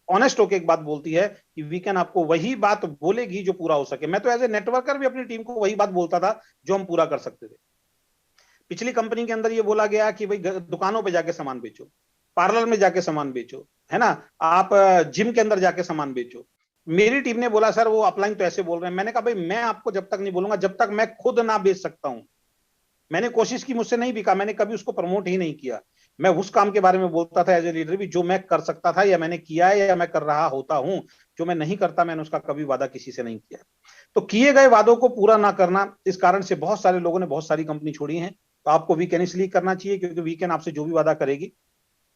ऑनेस्ट होकर एक बात बोलती है कि वीकेंड आपको वही बात बोलेगी जो पूरा हो सके। मैं तो एज ए नेटवर्कर भी अपनी टीम को वही बात बोलता था जो हम पूरा कर सकते थे। पिछली कंपनी के अंदर ये बोला गया कि भाई दुकानों पे जाके सामान बेचो, पार्लर में जाके सामान बेचो, है ना, आप जिम के अंदर जाके सामान बेचो। मेरी टीम ने बोला सर वो अपलाइन तो ऐसे बोल रहे हैं। मैंने कहा भाई मैं आपको जब तक नहीं बोलूंगा जब तक मैं खुद ना बेच सकता हूं। मैंने कोशिश की, मुझसे नहीं बिका, मैंने कभी उसको प्रमोट ही नहीं किया। मैं उस काम के बारे में बोलता था एज ए लीडर भी जो मैं कर सकता था, या मैंने किया है, या मैं कर रहा होता हूं। जो मैं नहीं करता मैंने उसका कभी वादा किसी से नहीं किया। तो किए गए वादों को पूरा ना करना, इस कारण से बहुत सारे लोगों ने बहुत सारी कंपनी छोड़ी है। तो आपको वीकेंड इसलिए करना चाहिए क्योंकि वीकेंड आपसे जो भी वादा करेगी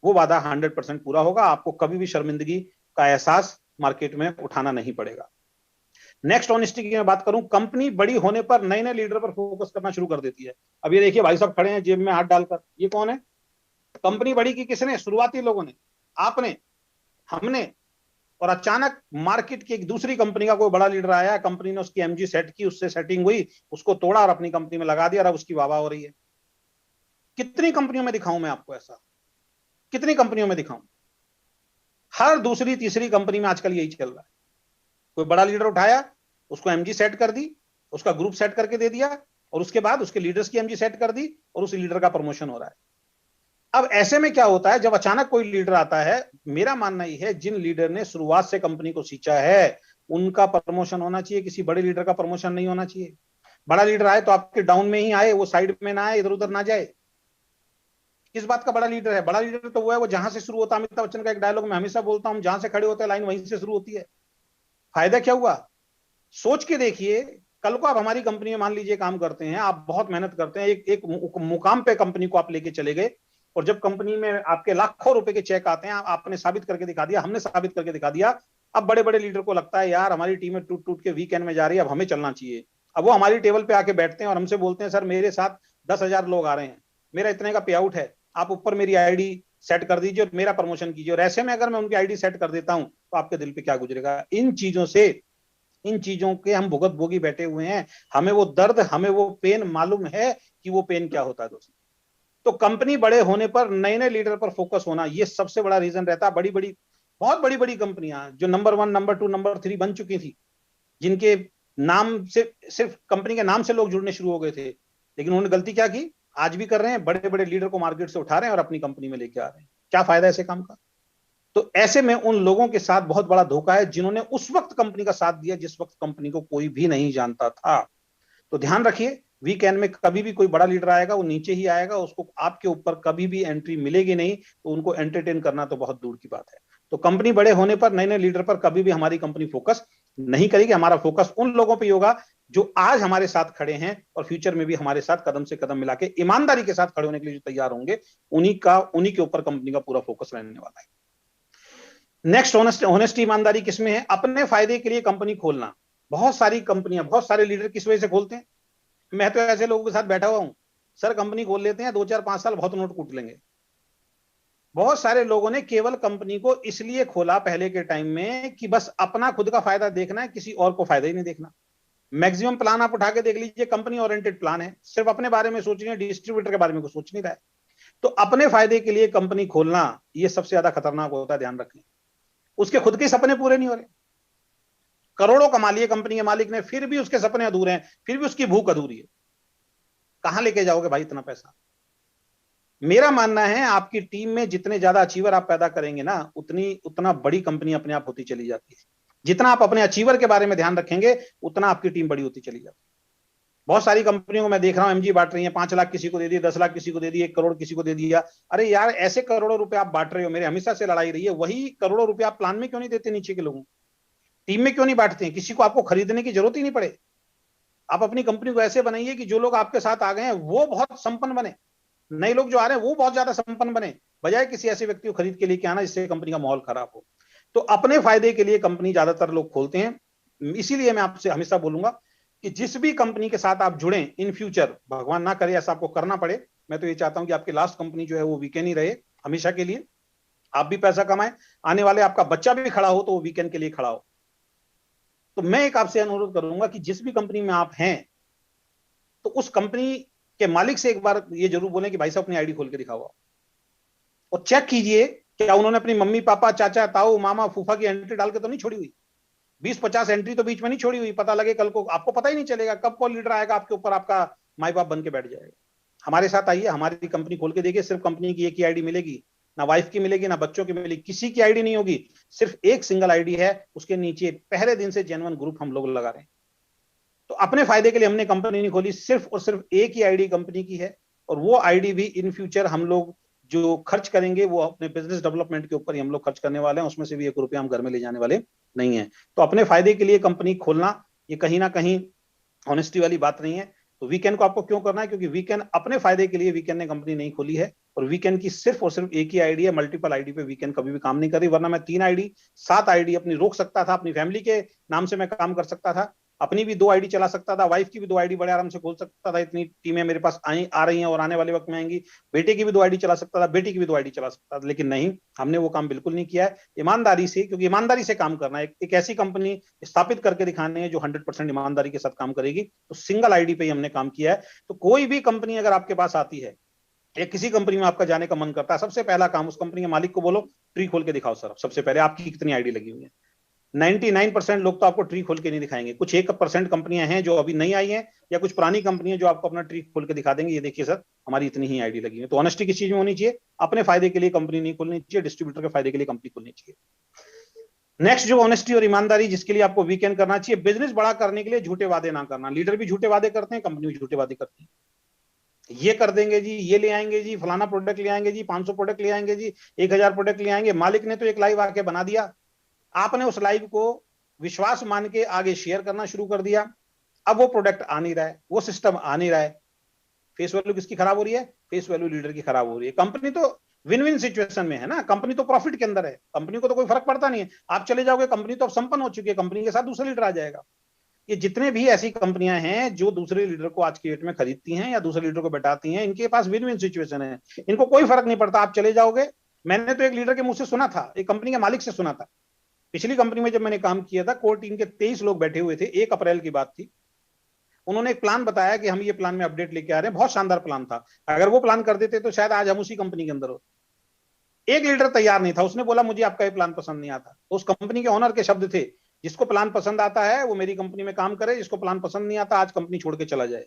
वो वादा 100% पूरा होगा। आपको कभी भी शर्मिंदगी का एहसास मार्केट में उठाना नहीं पड़ेगा। नेक्स्ट ऑनेस्टी की मैं बात करूं, कंपनी बड़ी होने पर नए नए लीडर पर फोकस करना शुरू कर देती है। अब ये देखिए भाई साहब खड़े हैं जेब में हाथ डालकर, ये कौन है? कंपनी बड़ी की किसने? शुरुआती लोगों ने, आपने, हमने। और अचानक मार्केट की एक दूसरी कंपनी का कोई बड़ा लीडर आया, कंपनी ने उसकी एमजी सेट की, उससे सेटिंग हुई, उसको तोड़ा और अपनी कंपनी में लगा दिया, और अब उसकी वाहवाही हो रही है। कितनी कंपनियों में दिखाऊं मैं आपको ऐसा, कितनी कंपनियों में दिखाऊं? हर दूसरी तीसरी कंपनी में आजकल यही चल रहा है। कोई बड़ा लीडर उठाया, उसको एमजी सेट कर दी, उसका ग्रुप सेट करके दे दिया, और उसके बाद उसके लीडर्स की एमजी सेट कर दी, और उस लीडर का प्रमोशन हो रहा है। अब ऐसे में क्या होता है, जब अचानक कोई लीडर आता है, मेरा मानना यह है जिन लीडर ने शुरुआत से कंपनी को सींचा है उनका प्रमोशन होना चाहिए, किसी बड़े लीडर का प्रमोशन नहीं होना चाहिए। बड़ा लीडर आए तो आपके डाउन में ही आए, वो साइड में ना आए, इधर उधर ना जाए। किस बात का बड़ा लीडर है? बड़ा लीडर तो वो है वो जहां से शुरू होता है। अमिताभ बच्चन का एक डायलॉग मैं हमेशा बोलता हूं, जहां से खड़े होते हैं लाइन वहीं से शुरू होती है। फायदा क्या हुआ? सोच के देखिए, कल को आप हमारी कंपनी में मान लीजिए काम करते हैं, आप बहुत मेहनत करते हैं, एक मुकाम पे कंपनी को आप लेके चले गए, और जब कंपनी में आपके लाखों रुपए के चेक आते हैं, आपने साबित करके दिखा दिया, हमने साबित करके दिखा दिया। अब बड़े बड़े लीडर को लगता है यार हमारी टीम टूट टूट के वीकेंड में जा रही है, अब हमें चलना चाहिए। अब वो हमारी टेबल पे आके बैठते हैं और हमसे बोलते हैं सर मेरे साथ 10,000 लोग आ रहे हैं, मेरा इतने का पे आउट है, आप ऊपर मेरी आईडी सेट कर दीजिए और मेरा प्रमोशन कीजिए। और ऐसे में अगर मैं उनकी आईडी सेट कर देता हूं तो आपके दिल पे क्या गुजरेगा? इन चीजों के हम भुगत भोगी बैठे हुए हैं। हमें वो दर्द, हमें वो पेन मालूम है कि वो पेन क्या होता है दोस्तों। तो कंपनी बड़े होने पर नए नए लीडर पर फोकस होना ये सबसे बड़ा रीजन रहता है। बहुत बड़ी बड़ी कंपनियां जो नंबर 1, नंबर 2, नंबर 3 बन चुकी थी, जिनके नाम से सिर्फ कंपनी के नाम से लोग जुड़ने शुरू हो गए थे, लेकिन उन्होंने गलती क्या की, आज भी कर रहे हैं, बड़े बड़े लीडर को मार्केट से उठा रहे हैं और अपनी कंपनी में लेके आ रहे हैं। क्या फायदा ऐसे काम का? तो ऐसे में उन लोगों के साथ बहुत बड़ा धोखा है जिन्होंने उस वक्त कंपनी का साथ दिया जिस वक्त कंपनी को कोई भी नहीं जानता था। तो ध्यान रखिए, वीकेंड में कभी भी कोई बड़ा लीडर आएगा वो नीचे ही आएगा, उसको आपके ऊपर कभी भी एंट्री मिलेगी नहीं, तो उनको एंटरटेन करना तो बहुत दूर की बात है। तो कंपनी बड़े होने पर नए नए लीडर पर कभी भी हमारी कंपनी फोकस नहीं करेगी। हमारा फोकस उन लोगों पर होगा जो आज हमारे साथ खड़े हैं और फ्यूचर में भी हमारे साथ कदम से कदम मिला के ईमानदारी के साथ खड़े होने के लिए जो तैयार होंगे, उन्हीं के ऊपर कंपनी का पूरा फोकस रहने वाला है। नेक्स्ट, ऑनेस्टी, ईमानदारी किसमें है? अपने फायदे के लिए कंपनी खोलना। बहुत सारी कंपनियां, बहुत सारे लीडर किस वजह से खोलते हैं? मैं तो ऐसे लोगों के साथ बैठा हुआ हूं, सर कंपनी खोल लेते हैं, 2 4 5 साल बहुत नोट कूट लेंगे। बहुत सारे लोगों ने केवल कंपनी को इसलिए खोला पहले के टाइम में कि बस अपना खुद का फायदा देखना है, किसी और को फायदा ही नहीं देखना। मैक्सिमम प्लान आप उठा के देख लीजिए, कंपनी ओरिएंटेड प्लान है, सिर्फ अपने बारे में सोच रही है, डिस्ट्रीब्यूटर के बारे में कुछ सोच नहीं रहा है। तो अपने फायदे के लिए कंपनी खोलना, यह सबसे ज्यादा खतरनाक होता है, ध्यान रखें। उसके खुद के सपने पूरे नहीं हो रहे, करोड़ों कमा लिए कंपनी के मालिक ने, फिर भी उसके सपने अधूरे हैं, फिर भी उसकी भूख अधूरी है। कहां लेके जाओगे भाई इतना पैसा? मेरा मानना है आपकी टीम में जितने ज्यादा अचीवर आप पैदा करेंगे ना, उतना बड़ी कंपनी अपने आप होती चली जाती है। जितना आप अपने अचीवर के बारे में ध्यान रखेंगे, उतना आपकी टीम बड़ी होती चली जाती है। बहुत सारी कंपनियों को मैं देख रहा हूं, एमजी बांट रही है, 5 लाख किसी को दे दिए, 10 लाख किसी को दे दिए, 1 करोड़ किसी को दे दिया। अरे यार, ऐसे करोड़ों रुपए आप बांट रहे हो, मेरे हमेशा से लड़ाई रही है, वही करोड़ों रुपए आप प्लान में क्यों नहीं देते? नीचे के लोगों, टीम में क्यों नहीं बांटते हैं? किसी को आपको खरीदने की जरूरत ही नहीं पड़े। आप अपनी कंपनी को ऐसे बनाइए कि जो लोग आपके साथ आ गए हैं वो बहुत संपन्न बने, नए लोग जो आ रहे हैं वो बहुत ज्यादा संपन्न बने, बजाय किसी ऐसे व्यक्ति को खरीद के लेके आना जिससे कंपनी का माहौल खराब हो। तो अपने फायदे के लिए कंपनी ज्यादातर लोग खोलते हैं। इसीलिए मैं आपसे हमेशा बोलूंगा कि जिस भी कंपनी के साथ आप जुड़े इन फ्यूचर, भगवान ना करे ऐसा आपको करना पड़े, मैं तो ये चाहता हूं कि आपकी लास्ट कंपनी जो है वो वीकेंड ही रहे हमेशा के लिए, आप भी पैसा कमाएं, आने वाले आपका बच्चा भी खड़ा हो तो वो वीकेंड के लिए खड़ा हो। तो मैं एक आपसे अनुरोध करूंगा कि जिस भी कंपनी में आप हैं, तो उस कंपनी के मालिक से एक बार ये जरूर बोलें कि भाई साहब अपनी आईडी खोल के दिखाओ, और चेक कीजिए क्या उन्होंने अपनी मम्मी पापा चाचा ताऊ मामा फूफा की एंट्री डाल के तो नहीं छोड़ी हुई। 20 50 एंट्री तो बीच में नहीं छोड़ी हुई, पता लगे कल को आपको पता ही नहीं चलेगा कब कौन लीडर आएगा आपके ऊपर, आपका माई बाप बन के बैठ जाएगा। हमारे साथ आइए, हमारी कंपनी खोल के देखिए, सिर्फ कंपनी की एक ही आईडी मिलेगी, ना वाइफ की मिलेगी ना बच्चों की मिलेगी, किसी की आईडी नहीं होगी, सिर्फ एक सिंगल आईडी है, उसके नीचे पहले दिन से जेन्युइन ग्रुप हम लोग लगा रहे हैं। तो अपने फायदे के लिए हमने कंपनी नहीं खोली, सिर्फ और सिर्फ एक ही आईडी कंपनी की है, और वो आईडी भी इन फ्यूचर हम लोग जो खर्च करेंगे वो अपने बिजनेस डेवलपमेंट के ऊपर ही हम लोग खर्च करने वाले हैं, उसमें से भी 1 रुपया हम घर में ले जाने वाले नहीं है। तो अपने फायदे के लिए कंपनी खोलना ये कहीं ना कहीं ऑनेस्टी वाली बात नहीं है। तो वीकेंड को आपको क्यों करना है? क्योंकि वीकेंड अपने फायदे के लिए वीकेंड ने कंपनी नहीं खोली है, और वीकेंड की सिर्फ और सिर्फ एक ही आईडी है, मल्टीपल आईडी पे वीकेंड कभी भी काम नहीं करी। वरना मैं 3 आईडी 7 आईडी अपनी रोक सकता था, अपनी फैमिली के नाम से मैं काम कर सकता था, अपनी भी 2 आईडी चला सकता था, वाइफ की भी 2 आईडी बड़े आराम से खोल सकता था, इतनी टीमें मेरे पास आ रही हैं और आने वाले वक्त में आएंगी। बेटे की भी 2 आईडी चला सकता था, बेटी की भी 2 आईडी चला सकता था, लेकिन नहीं, हमने वो काम बिल्कुल नहीं किया है। ईमानदारी से, क्योंकि ईमानदारी से काम करना है, एक ऐसी कंपनी स्थापित करके दिखानी है जो 100% ईमानदारी के साथ काम करेगी, तो सिंगल आईडी पे ही हमने काम किया है। तो कोई भी कंपनी अगर आपके पास आती है या किसी कंपनी में आपका जाने का मन करता है, सबसे पहला काम उस कंपनी के मालिक को बोलो ट्री खोल के दिखाओ सर, सबसे पहले आपकी कितनी आईडी लगी हुई है। 99% लोग तो आपको ट्री खोल के नहीं दिखाएंगे, कुछ 1% कंपनियां हैं जो अभी नई आई हैं या कुछ पुरानी कंपनियां जो आपको अपना ट्री खोल के दिखा देंगे, ये देखिए सर हमारी इतनी ही आईडी लगी है। तो ऑनेस्टी किस चीज में होनी चाहिए? अपने फायदे के लिए कंपनी नहीं खोलनी चाहिए, डिस्ट्रीब्यूटर के फायदे के लिए कंपनी खोलनी चाहिए। नेक्स्ट जो ऑनेस्टी और ईमानदारी जिसके लिए आपको वीकेंड करना चाहिए, बिजनेस बड़ा करने के लिए झूठे वादे ना करना। लीडर भी झूठे वादे करते हैं, कंपनी भी झूठे वादे करती है, ये कर देंगे जी, ये ले आएंगे जी, फलाना प्रोडक्ट ले आएंगे जी, 500 प्रोडक्ट ले आएंगे जी, 1000 प्रोडक्ट ले आएंगे। मालिक ने तो एक लाइव आके बना दिया, आपने उस लाइव को विश्वास मान के आगे शेयर करना शुरू कर दिया, अब वो प्रोडक्ट आ नहीं रहा है, वो सिस्टम आ नहीं रहा है। फेस वैल्यू किसकी खराब हो रही है? फेस वैल्यू लीडर की खराब हो रही है। कंपनी तो विन विन सिचुएशन में है ना, कंपनी तो प्रॉफिट के अंदर है, कंपनी को तो कोई फर्क पड़ता नहीं है। आप चले जाओगे, कंपनी तो अब संपन्न हो चुकी है, कंपनी के साथ दूसरा लीडर आ जाएगा। ये जितने भी ऐसी कंपनियां हैं जो दूसरे लीडर को आज की डेट में खरीदती हैं या दूसरे लीडर को बैठाती हैं, इनके पास विन विन सिचुएशन है, इनको कोई फर्क नहीं पड़ता। आप चले जाओगे, मैंने तो एक लीडर के मुंह से सुना था, एक कंपनी के मालिक से सुना था, पिछली कंपनी में जब मैंने काम किया था, कोर टीम के 23 लोग बैठे हुए थे, 1 अप्रैल की बात थी। उन्होंने एक प्लान बताया कि हम ये प्लान में अपडेट लेके आ रहे हैं, बहुत शानदार प्लान था, अगर वो प्लान कर देते तो शायद आज हम उसी कंपनी के अंदर होते। एक लीडर तैयार नहीं था, उसने बोला मुझे आपका ये प्लान पसंद नहीं आता। तो उस कंपनी के ओनर के शब्द थे, जिसको प्लान पसंद आता है वो मेरी कंपनी में काम करे, जिसको प्लान पसंद नहीं आता आज कंपनी छोड़ के चला जाए।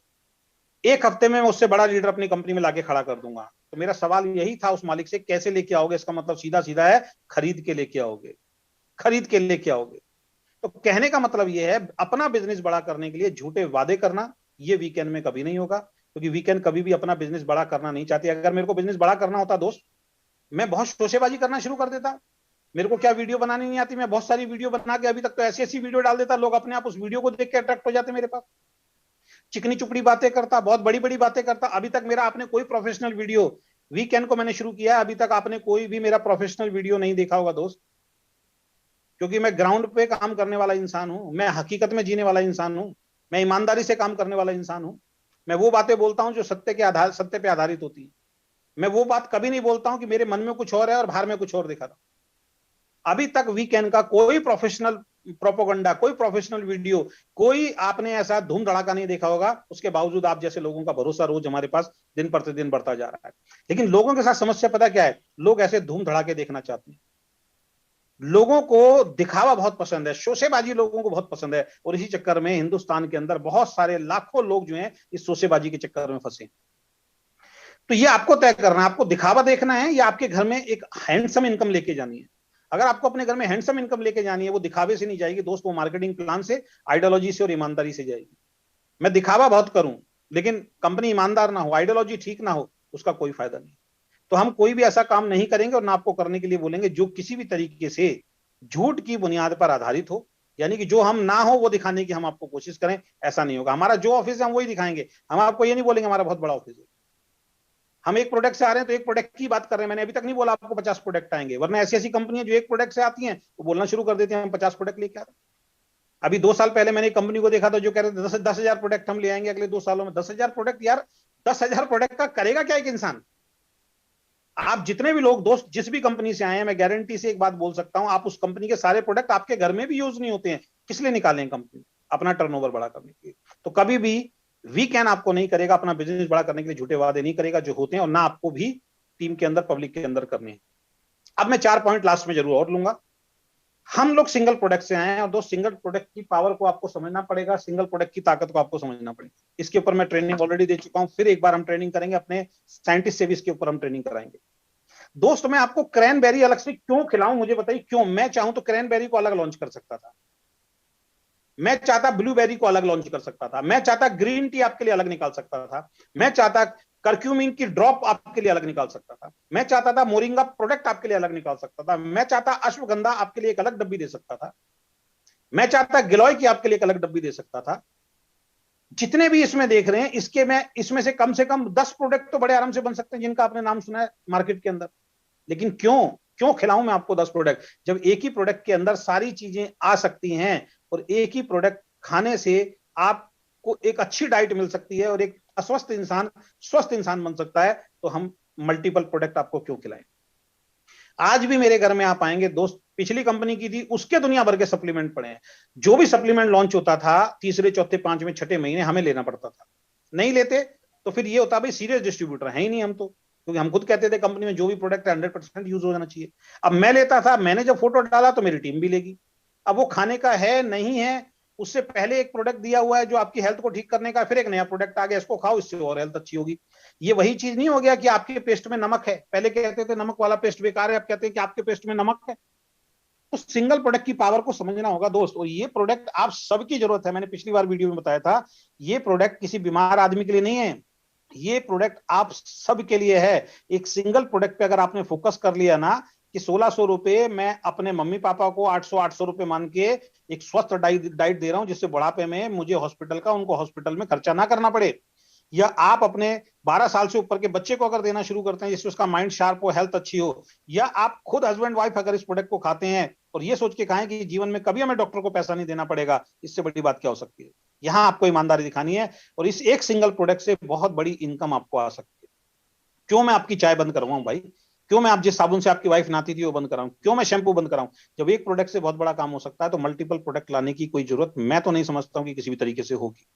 1 हफ्ते में मैं उससे बड़ा लीडर अपनी कंपनी में लाके खड़ा कर दूंगा। तो मेरा सवाल यही था उस मालिक से, कैसे लेके आओगे? इसका मतलब सीधा सीधा है, खरीद के लेके आओगे, खरीद के लेके आओगे। तो कहने का मतलब यह है, अपना बिजनेस बड़ा करने के लिए झूठे वादे करना ये वीकेंड में कभी नहीं होगा, क्योंकि वीकेंड कभी भी अपना बिजनेस बड़ा करना नहीं चाहती। अगर मेरे को बिजनेस बड़ा करना होता दोस्त, मैं बहुत शोशेबाजी करना शुरू कर देता। मेरे को क्या वीडियो बनानी नहीं आती, मैं बहुत सारी वीडियो बना के अभी तक तो ऐसी ऐसी वीडियो डाल देता, लोग अपने आप उस वीडियो को देख के अट्रैक्ट हो जाते मेरे पास। चिकनी चुपड़ी बातें करता, बहुत बड़ी बड़ी बातें करता। अभी तक मेरा आपने कोई प्रोफेशनल वीडियो, वीकेंड को मैंने शुरू किया है, अभी तक आपने कोई भी मेरा प्रोफेशनल वीडियो नहीं देखा होगा दोस्त, क्योंकि मैं ग्राउंड पे काम करने वाला इंसान हूं, मैं हकीकत में जीने वाला इंसान हूं, मैं ईमानदारी से काम करने वाला इंसान हूं। मैं वो बातें बोलता हूं जो सत्य पे आधारित होती है। मैं वो बात कभी नहीं बोलता हूं कि मेरे मन में कुछ और है और बाहर में कुछ और दिखा रहा हूं। अभी तक वीकेंड का कोई प्रोफेशनल प्रोपोगंडा, कोई प्रोफेशनल वीडियो, कोई आपने ऐसा धूम धड़ाका नहीं देखा होगा। उसके बावजूद आप जैसे लोगों का भरोसा रोज हमारे पास दिन प्रतिदिन बढ़ता जा रहा है। लेकिन लोगों के साथ समस्या पता क्या है, लोग ऐसे धूम धड़ाके देखना चाहते हैं। लोगों को दिखावा बहुत पसंद है, शोशेबाजी लोगों को बहुत पसंद है, और इसी चक्कर में हिंदुस्तान के अंदर बहुत सारे लाखों लोग जो हैं इस शोशेबाजी के चक्कर में फंसे। तो ये आपको तय करना है, आपको दिखावा देखना है या आपके घर में एक हैंडसम इनकम लेके जानी है। अगर आपको अपने घर में हैंडसम इनकम लेके जानी है, वो दिखावे से नहीं जाएगी दोस्त, वो मार्केटिंग प्लान से, आइडियोलॉजी से और ईमानदारी से जाएगी। मैं दिखावा बहुत करूं लेकिन कंपनी ईमानदार ना हो, आइडियोलॉजी ठीक ना हो, उसका कोई फायदा नहीं। तो हम कोई भी ऐसा काम नहीं करेंगे और ना आपको करने के लिए बोलेंगे जो किसी भी तरीके से झूठ की बुनियाद पर आधारित हो, यानी कि जो हम ना हो वो दिखाने की हम आपको कोशिश करें, ऐसा नहीं होगा। हमारा जो ऑफिस है हम वही दिखाएंगे, हम आपको ये नहीं बोलेंगे हमारा बहुत बड़ा ऑफिस है। हम एक प्रोडक्ट से आ रहे हैं तो एक प्रोडक्ट की बात कर रहे हैं, मैंने अभी तक नहीं बोला आपको 50 प्रोडक्ट आएंगे, वरना ऐसी ऐसी कंपनी है जो एक प्रोडक्ट से आती है वो बोलना शुरू कर देती है हम 50 प्रोडक्ट लेके आ रहे हैं। अभी 2 साल पहले मैंने एक कंपनी को देखा था जो कह रहे थे 10,000 प्रोडक्ट हम ले आएंगे अगले 2 सालों में। 10,000 प्रोडक्ट यार, 10,000 प्रोडक्ट का करेगा क्या एक इंसान? आप जितने भी लोग दोस्त जिस भी कंपनी से आए हैं, मैं गारंटी से एक बात बोल सकता हूं, आप उस कंपनी के सारे प्रोडक्ट आपके घर में भी यूज नहीं होते हैं। किस लिए निकालें कंपनी? अपना टर्नओवर बड़ा करने के लिए। तो कभी भी वीकेंड आपको नहीं करेगा, अपना बिजनेस बड़ा करने के लिए झूठे वादे नहीं करेगा जो होते हैं, और ना आपको भी टीम के अंदर, पब्लिक के अंदर करने हैं। अब मैं 4 पॉइंट लास्ट में जरूर और लूंगा। हम लोग सिंगल प्रोडक्ट से आए हैं, और दोस्त सिंगल प्रोडक्ट की पावर को आपको समझना पड़ेगा, सिंगल प्रोडक्ट की ताकत को आपको समझना पड़ेगा। इसके ऊपर मैं ट्रेनिंग ऑलरेडी दे चुका हूं, फिर एक बार हम ट्रेनिंग करेंगे, अपने साइंटिस्ट से भी इसके ऊपर हम ट्रेनिंग कराएंगे। दोस्त मैं आपको क्रैनबेरी अलग से क्यों खिलाऊं, मुझे बताइए क्यों? मैं चाहूं तो क्रैनबेरी को अलग लॉन्च कर सकता था, मैं चाहता ब्लूबेरी को अलग लॉन्च कर सकता था, मैं चाहता ग्रीन टी आपके लिए अलग निकाल सकता था, मैं चाहता करक्यूमिन की ड्रॉप आपके लिए अलग निकाल सकता था, मैं चाहता था मोरिंगा प्रोडक्ट आपके लिए अलग निकाल सकता था, मैं चाहता अश्वगंधा आपके लिए एक अलग डब्बी दे सकता था, मैं चाहता गिलोय की आपके लिए एक अलग डब्बी दे सकता था। जितने भी इसमें देख रहे हैं, इसके में इसमें से कम 10 प्रोडक्ट तो बड़े आराम से बन सकते हैं जिनका आपने नाम सुना है मार्केट के अंदर। लेकिन क्यों क्यों खिलाऊं मैं आपको 10 प्रोडक्ट, जब एक ही प्रोडक्ट के अंदर सारी चीजें आ सकती हैं, और एक ही प्रोडक्ट खाने से आपको एक अच्छी डाइट मिल सकती है और एक अस्वस्थ इंसान स्वस्थ इंसान बन सकता है। तो हम मल्टीपल प्रोडक्ट आपको क्यों खिलाएं? आज भी मेरे घर में आप आएंगे दोस्त, पिछली कंपनी की थी, उसके दुनिया भर के सप्लीमेंट पड़े हैं। जो भी सप्लीमेंट लॉन्च होता था तीसरे चौथे पांचवें छठे महीने हमें लेना पड़ता था। नहीं लेते तो फिर ये होता भाई सीरियस डिस्ट्रीब्यूटर है ही नहीं हम तो, क्योंकि हम खुद कहते थे कंपनी में जो भी प्रोडक्ट है 100% यूज हो जाना चाहिए। अब मैं लेता था, मैंने जब फोटो डाला तो मेरी टीम भी लेगी। अब वो खाने का है नहीं है, उससे पहले एक प्रोडक्ट दिया हुआ है जो आपकी हेल्थ को ठीक करने का, फिर एक नया प्रोडक्ट आ गया, इसको खाओ इससे और हेल्थ अच्छी होगी। ये वही चीज नहीं हो गया कि आपके पेस्ट में नमक है, पहले कहते थे नमक वाला पेस्ट बेकार है, अब कहते हैं कि आपके पेस्ट में नमक है। तो सिंगल प्रोडक्ट की पावर को समझना होगा दोस्त, और ये प्रोडक्ट आप सबकी जरूरत है। मैंने पिछली बार वीडियो में बताया था, ये प्रोडक्ट किसी बीमार आदमी के लिए नहीं है, ये प्रोडक्ट आप सब के लिए है। एक सिंगल प्रोडक्ट पे अगर आपने फोकस कर लिया ना कि 1600 रुपए मैं अपने मम्मी पापा को 800 रुपए मान के एक स्वस्थ डाइट दे रहा हूं, जिससे बुढ़ापे में मुझे हॉस्पिटल का उनको हॉस्पिटल में खर्चा ना करना पड़े, या आप अपने 12 साल से ऊपर के बच्चे को अगर देना शुरू करते हैं जिससे उसका माइंड शार्प हो, हेल्थ अच्छी हो, या आप खुद हस्बैंड वाइफ अगर इस प्रोडक्ट को खाते हैं और ये सोच के खाएं कि जीवन में कभी हमें डॉक्टर को पैसा नहीं देना पड़ेगा, इससे बड़ी बात क्या हो सकती है? यहां आपको ईमानदारी दिखानी है, और इस एक सिंगल प्रोडक्ट से बहुत बड़ी इनकम आपको आ सकती है। क्यों मैं आपकी चाय बंद करवाऊं भाई? क्यों मैं आप जिस साबुन से आपकी वाइफ नहाती थी वो बंद कराऊं? क्यों मैं शैम्पू बंद कराऊं? जब एक प्रोडक्ट से बहुत बड़ा काम हो सकता है तो मल्टीपल प्रोडक्ट लाने की कोई जरूरत मैं तो नहीं समझता हूं कि किसी भी तरीके से होगी।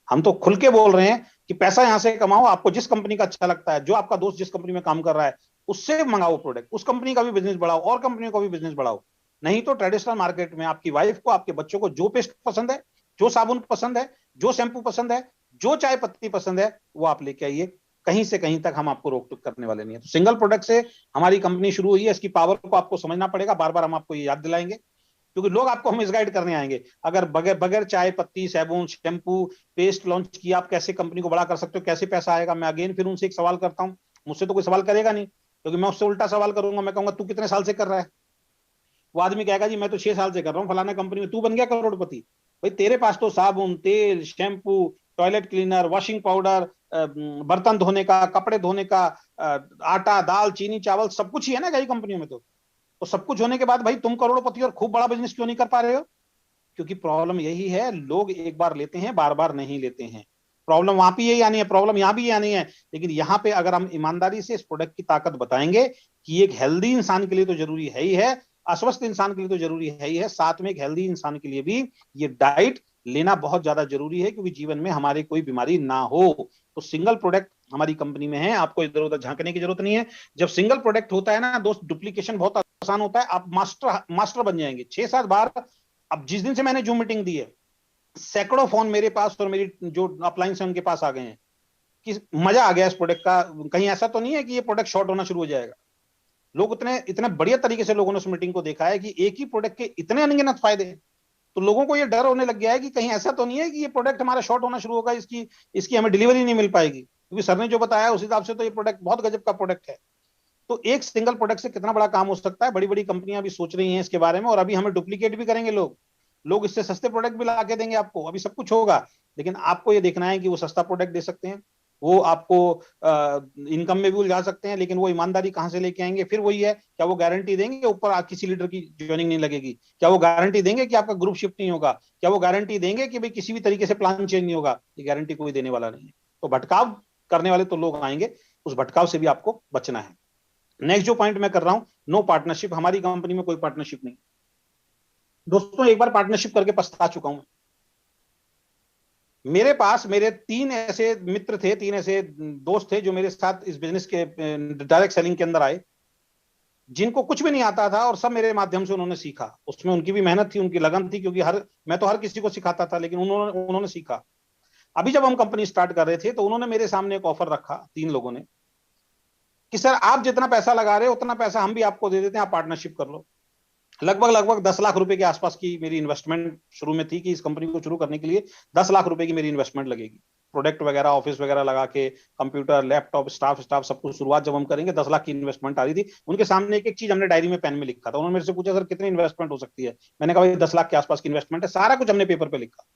हम तो खुल के बोल रहे हैं कि पैसा यहां से कमाओ, आपको जिस कंपनी का अच्छा लगता है, जो आपका दोस्त जिस कंपनी में काम कर रहा है उससे मंगाओ प्रोडक्ट, उस कंपनी का भी बिजनेस बढ़ाओ और कंपनियों का भी बिजनेस बढ़ाओ। नहीं तो ट्रेडिशनल मार्केट में आपकी वाइफ को, आपके बच्चों को जो पेस्ट पसंद है, जो साबुन पसंद है, जो शैम्पू पसंद है, जो चाय पत्ती पसंद है, वो आप लेके आइए। कहीं से कहीं तक हम आपको रोक टोक करने वाले नहीं है। तो सिंगल प्रोडक्ट से हमारी कंपनी शुरू हुई है, इसकी पावर को आपको समझना पड़ेगा। बार बार हम आपको ये याद दिलाएंगे, क्योंकि लोग आपको हम मिसगाइड करने आएंगे। अगर बगैर बगैर चाय पत्ती साबुन शैम्पू पेस्ट लॉन्च किया आप कैसे कंपनी को बड़ा कर सकते हो, कैसे पैसा आएगा? मैं अगेन फिर उनसे एक सवाल करता हूं, मुझसे तो कोई सवाल करेगा नहीं, क्योंकि मैं उससे उल्टा सवाल करूंगा। मैं कहूंगा तू कितने साल से कर रहा है? वो आदमी कहेगा जी मैं तो 6 साल से कर रहा हूँ फलाना कंपनी में, तू बन गया करोड़पति। भाई तेरे पास तो साबुन तेल shampoo toilet cleaner, washing powder, बर्तन धोने का, कपड़े धोने का, आटा, दाल, चीनी, चावल, सब कुछ ही है ना कई कंपनियों में। तो सब कुछ होने के बाद भाई तुम करोड़पति और खूब बड़ा बिजनेस क्यों नहीं कर पा रहे हो? क्योंकि प्रॉब्लम यही है, लोग एक बार लेते हैं, बार बार नहीं लेते हैं। प्रॉब्लम वहां भी यही आनी है, प्रॉब्लम यहां भी आनी है। लेकिन यहाँ पे अगर हम ईमानदारी से इस प्रोडक्ट की ताकत बताएंगे कि एक हेल्दी इंसान के लिए तो जरूरी है ही है, अस्वस्थ इंसान के लिए तो जरूरी है ही है, साथ में एक हेल्दी इंसान के लिए भी ये डाइट लेना बहुत ज्यादा जरूरी है, क्योंकि जीवन में हमारे कोई बीमारी ना हो। तो सिंगल प्रोडक्ट हमारी कंपनी में है, आपको इधर उधर झांकने की जरूरत नहीं है। जब सिंगल प्रोडक्ट होता है ना दोस्त, डुप्लीकेशन बहुत आसान होता है, आप मास्टर मास्टर बन जाएंगे 6-7 बार। अब जिस दिन से मैंने जूम मीटिंग दी है, सैकड़ों फोन मेरे पास और मेरी जो अपलाइंस है उनके पास आ गए हैं कि मजा आ गया इस प्रोडक्ट का, कहीं ऐसा तो नहीं है कि ये प्रोडक्ट शॉर्ट होना शुरू हो जाएगा। लोग इतने इतने बढ़िया तरीके से लोगों ने उस मीटिंग को देखा है कि एक ही प्रोडक्ट के इतने अनगिनत फायदे हैं। तो लोगों को ये डर होने लग गया है कि कहीं ऐसा तो नहीं है कि ये प्रोडक्ट हमारा शॉर्ट होना शुरू होगा, इसकी इसकी हमें डिलीवरी नहीं मिल पाएगी, क्योंकि सर ने जो बताया उस हिसाब से तो ये प्रोडक्ट बहुत गजब का प्रोडक्ट है। तो एक सिंगल प्रोडक्ट से कितना बड़ा काम हो सकता है, बड़ी बड़ी कंपनियां भी सोच रही हैं इसके बारे में, और अभी हमें डुप्लीकेट भी करेंगे लोग। लोग इससे सस्ते प्रोडक्ट भी ला के देंगे आपको, अभी सब कुछ होगा। लेकिन आपको ये देखना है कि वो सस्ता प्रोडक्ट दे सकते हैं, वो आपको इनकम में भी उलझा सकते हैं, लेकिन वो ईमानदारी कहां से लेके आएंगे? फिर वही है, क्या वो गारंटी देंगे ऊपर किसी लीडर की ज्वाइनिंग नहीं लगेगी? क्या वो गारंटी देंगे कि आपका ग्रुप शिफ्ट नहीं होगा? क्या वो गारंटी देंगे कि भाई किसी भी तरीके से प्लान चेंज नहीं होगा? ये गारंटी कोई देने वाला नहीं है। तो भटकाव करने वाले तो लोग आएंगे, उस भटकाव से भी आपको बचना है। नेक्स्ट जो पॉइंट मैं कर रहा हूं, नो पार्टनरशिप। हमारी कंपनी में कोई पार्टनरशिप नहीं। दोस्तों एक बार पार्टनरशिप करके पछता चुका हूं। मेरे पास मेरे 3 ऐसे मित्र थे, 3 ऐसे दोस्त थे जो मेरे साथ इस बिजनेस के डायरेक्ट सेलिंग के अंदर आए, जिनको कुछ भी नहीं आता था और सब मेरे माध्यम से उन्होंने सीखा। उसमें उनकी भी मेहनत थी, उनकी लगन थी, क्योंकि मैं तो हर किसी को सिखाता था, लेकिन उन्होंने सीखा। अभी जब हम कंपनी स्टार्ट कर रहे थे तो उन्होंने मेरे सामने एक ऑफर रखा, 3 लोगों ने, कि सर आप जितना पैसा लगा रहे हो उतना पैसा हम भी आपको दे देते हैं, आप पार्टनरशिप कर लो। लगभग 10 लाख रुपए के आसपास की मेरी इन्वेस्टमेंट शुरू में थी, कि इस कंपनी को शुरू करने के लिए 10 लाख रुपए की मेरी इन्वेस्टमेंट लगेगी। प्रोडक्ट वगैरह, ऑफिस वगैरह लगा के, कंप्यूटर, लैपटॉप, स्टाफ सब कुछ, शुरुआत जब हम करेंगे 10 लाख की इन्वेस्टमेंट आ रही थी। उनके सामने एक एक चीज हमने डायरी में पेन में लिखा था। उन्होंने मेरे से पूछा सर कितनी इन्वेस्टमेंट हो सकती है? मैंने कहा भाई 10 लाख के आसपास की इन्वेस्टमेंट है। सारा कुछ हमने पेपर पे लिखा।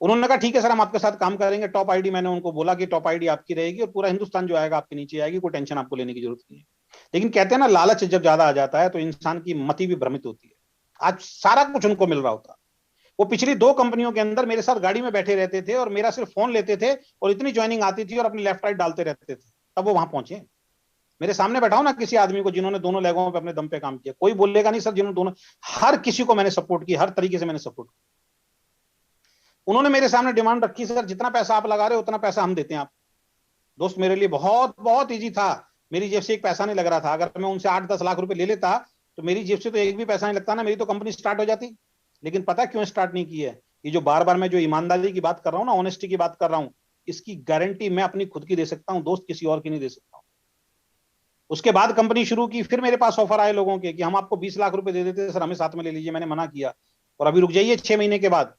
उन्होंने कहा ठीक है सर, हम आपके साथ काम करेंगे। टॉप आईडी, मैंने उनको बोला कि टॉप आईडी आपकी रहेगी और पूरा हिंदुस्तान जो आएगा आपके नीचे आएगी, कोई टेंशन आपको लेने की जरूरत नहीं है। लेकिन कहते हैं ना, लालच जब ज्यादा आ जाता है तो इंसान की मति भी भ्रमित होती है। आज सारा कुछ उनको मिल रहा होता। वो पिछली 2 कंपनियों के अंदर मेरे साथ गाड़ी में बैठे रहते थे और मेरा सिर्फ फोन लेते थे, और इतनी ज्वाइनिंग आती थी और अपनी लेफ्ट राइट डालते रहते थे, तब वो वहां पहुंचे। मेरे सामने बैठाओ ना किसी आदमी को जिन्होंने दोनों लेगों पे अपने दम पे काम किया, कोई बोलेगा नहीं सर जिन्होंने दोनों। हर किसी को मैंने सपोर्ट किया, हर तरीके से मैंने सपोर्ट किया। उन्होंने मेरे सामने डिमांड रखी, सर जितना पैसा आप लगा रहे हो उतना पैसा हम देते हैं आप। दोस्त मेरे लिए बहुत बहुत ईजी था, मेरी जेब से एक पैसा नहीं लग रहा था। अगर मैं उनसे 8-10 लाख रुपए ले लेता तो मेरी जेब से तो एक भी पैसा नहीं लगता ना, मेरी तो कंपनी स्टार्ट हो जाती। लेकिन पता क्यों स्टार्ट नहीं की है? ये जो बार बार मैं जो ईमानदारी की बात कर रहा हूँ ना, ऑनेस्टी की बात कर रहा हूँ, इसकी गारंटी मैं अपनी खुद की दे सकता हूँ दोस्त, किसी और की नहीं दे सकता हूँ। उसके बाद कंपनी शुरू की, फिर मेरे पास ऑफर आए लोगों के कि हम आपको 20 लाख रुपए दे देते, सर हमें साथ में ले लीजिए। मैंने मना किया। और अभी रुक जाइए, 6 महीने के बाद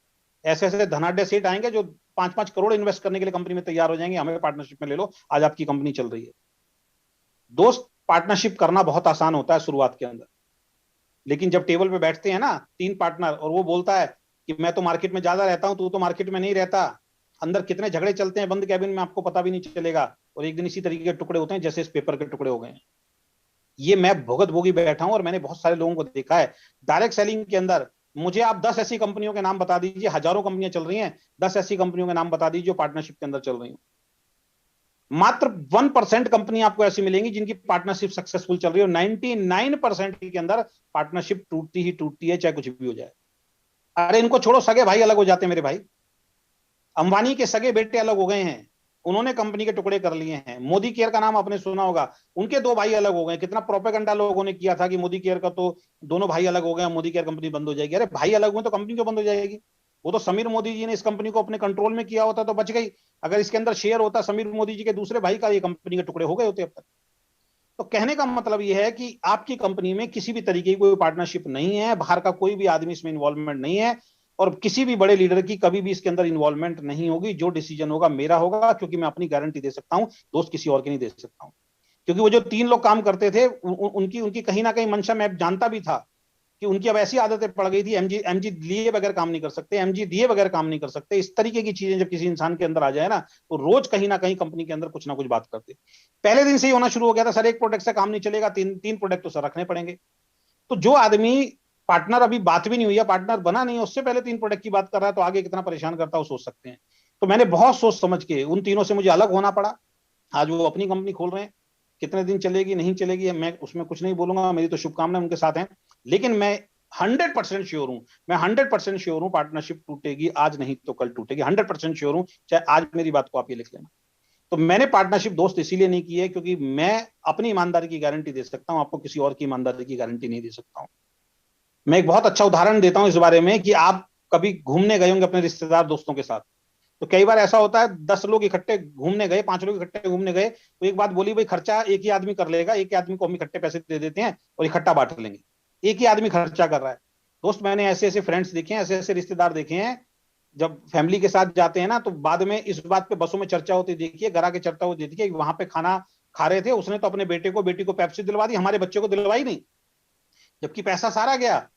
ऐसे ऐसे धनाढ़ सेठ आएंगे जो 5-5 करोड़ इन्वेस्ट करने के लिए कंपनी में तैयार हो जाएंगे, हमें पार्टनरशिप में ले लो, आज आपकी कंपनी चल रही है। दोस्त पार्टनरशिप करना बहुत आसान होता है शुरुआत के अंदर, लेकिन जब टेबल पे बैठते हैं ना 3 पार्टनर और वो बोलता है कि मैं तो मार्केट में ज्यादा रहता हूं, तू तो मार्केट में नहीं रहता, अंदर कितने झगड़े चलते हैं बंद कैबिन में आपको पता भी नहीं चलेगा, और एक दिन इसी तरीके के टुकड़े होते हैं जैसे इस पेपर के टुकड़े हो गए हैं। ये मैं भुगत भोगी बैठा हूं और मैंने बहुत सारे लोगों को देखा है डायरेक्ट सेलिंग के अंदर। मुझे आप 10 ऐसी कंपनियों के नाम बता दीजिए, हजारों कंपनियां चल रही हैं, 10 ऐसी कंपनियों के नाम बता दीजिए जो पार्टनरशिप के अंदर चल रही हो। मात्र 1% कंपनी आपको ऐसी मिलेंगी जिनकी पार्टनरशिप सक्सेसफुल चल रही हो। 99% के अंदर पार्टनरशिप टूटती ही टूटती है, चाहे कुछ भी हो जाए। अरे इनको छोड़ो, सगे भाई अलग हो जाते हैं मेरे भाई। अंबानी के सगे बेटे अलग हो गए हैं, उन्होंने कंपनी के टुकड़े कर लिए हैं। मोदी केयर का नाम आपने सुना होगा, उनके 2 भाई अलग हो गए। कितना प्रोपेगेंडा लोगों ने किया था कि मोदी केयर का तो दोनों भाई अलग हो गए, मोदी केयर कंपनी बंद हो जाएगी। अरे भाई अलग हुए तो कंपनी क्यों बंद हो जाएगी? वो तो समीर मोदी जी ने इस कंपनी को अपने कंट्रोल में किया होता तो बच गई। अगर इसके अंदर शेयर होता समीर मोदी जी के दूसरे भाई का, ये कंपनी के टुकड़े हो गए होते अब तक। तो कहने का मतलब यह है कि आपकी कंपनी में किसी भी तरीके की कोई पार्टनरशिप नहीं है, बाहर का कोई भी आदमी इसमें इन्वॉल्वमेंट नहीं है, और किसी भी बड़े लीडर की कभी भी इसके अंदर इन्वॉल्वमेंट नहीं होगी। जो डिसीजन होगा मेरा होगा, क्योंकि मैं अपनी गारंटी दे सकता हूं दोस्त, किसी और की नहीं दे सकता हूं। क्योंकि वो जो 3 लोग काम करते थे उनकी उनकी कहीं ना कहीं मंशा मैं जानता भी था कि उनकी अब ऐसी आदतें पड़ गई थी, एमजी एमजी लिए बगैर काम नहीं कर सकते, एमजी दिए बगैर काम नहीं कर सकते। इस तरीके की चीजें जब किसी इंसान के अंदर आ जाए ना, तो रोज कहीं ना कहीं कंपनी के अंदर कुछ ना कुछ बात करते। पहले दिन से ही होना शुरू हो गया था, सर एक प्रोडक्ट से काम नहीं चलेगा, तीन तीन प्रोडक्ट तो सर रखने पड़ेंगे। तो जो आदमी पार्टनर अभी बात भी नहीं हुई है, पार्टनर बना नहीं है, उससे पहले तीन प्रोडक्ट की बात कर रहा है, तो आगे कितना परेशान करता है वो सोच सकते हैं। तो मैंने बहुत सोच समझ के उन तीनों से मुझे अलग होना पड़ा। आज वो अपनी कंपनी खोल रहे हैं, कितने दिन चलेगी नहीं चलेगी मैं उसमें कुछ नहीं बोलूंगा, मेरी तो शुभकामनाएं उनके साथ हैं। लेकिन मैं 100% श्योर हूं, मैं 100% श्योर हूं पार्टनरशिप टूटेगी आज नहीं तो कल टूटेगी, 100% श्योर हूं, चाहे आज मेरी बात को आप ये लिख लेना। तो मैंने पार्टनरशिप दोस्त इसीलिए नहीं की है क्योंकि मैं अपनी ईमानदारी की गारंटी दे सकता हूं, आपको किसी और की ईमानदारी की गारंटी नहीं दे सकता हूं। मैं एक बहुत अच्छा उदाहरण देता हूं इस बारे में कि आप कभी घूमने गए होंगे अपने रिश्तेदार दोस्तों के साथ, तो कई बार ऐसा होता है 10 लोग इकट्ठे घूमने गए, 5 लोग इकट्ठे घूमने गए, तो एक बात बोली भाई खर्चा एक ही आदमी कर लेगा, एक ही आदमी को हम इकट्ठे पैसे दे देते हैं और इकट्ठा बांट लेंगे, एक ही आदमी खर्चा कर रहा है। दोस्त मैंने ऐसे ऐसे फ्रेंड्स देखे हैं, ऐसे ऐसे रिश्तेदार देखे हैं, जब फैमिली के साथ जाते हैं ना तो बाद में इस बात पे बसों में चर्चा होती देखिए, घर आके चर्चा होती देखिए, वहां पे खाना खा रहे थे, उसने तो अपने बेटी को पेप्सी दिलवा दी, हमारे बच्चे को दिलवाई नहीं, जबकि पैसा सारा गया।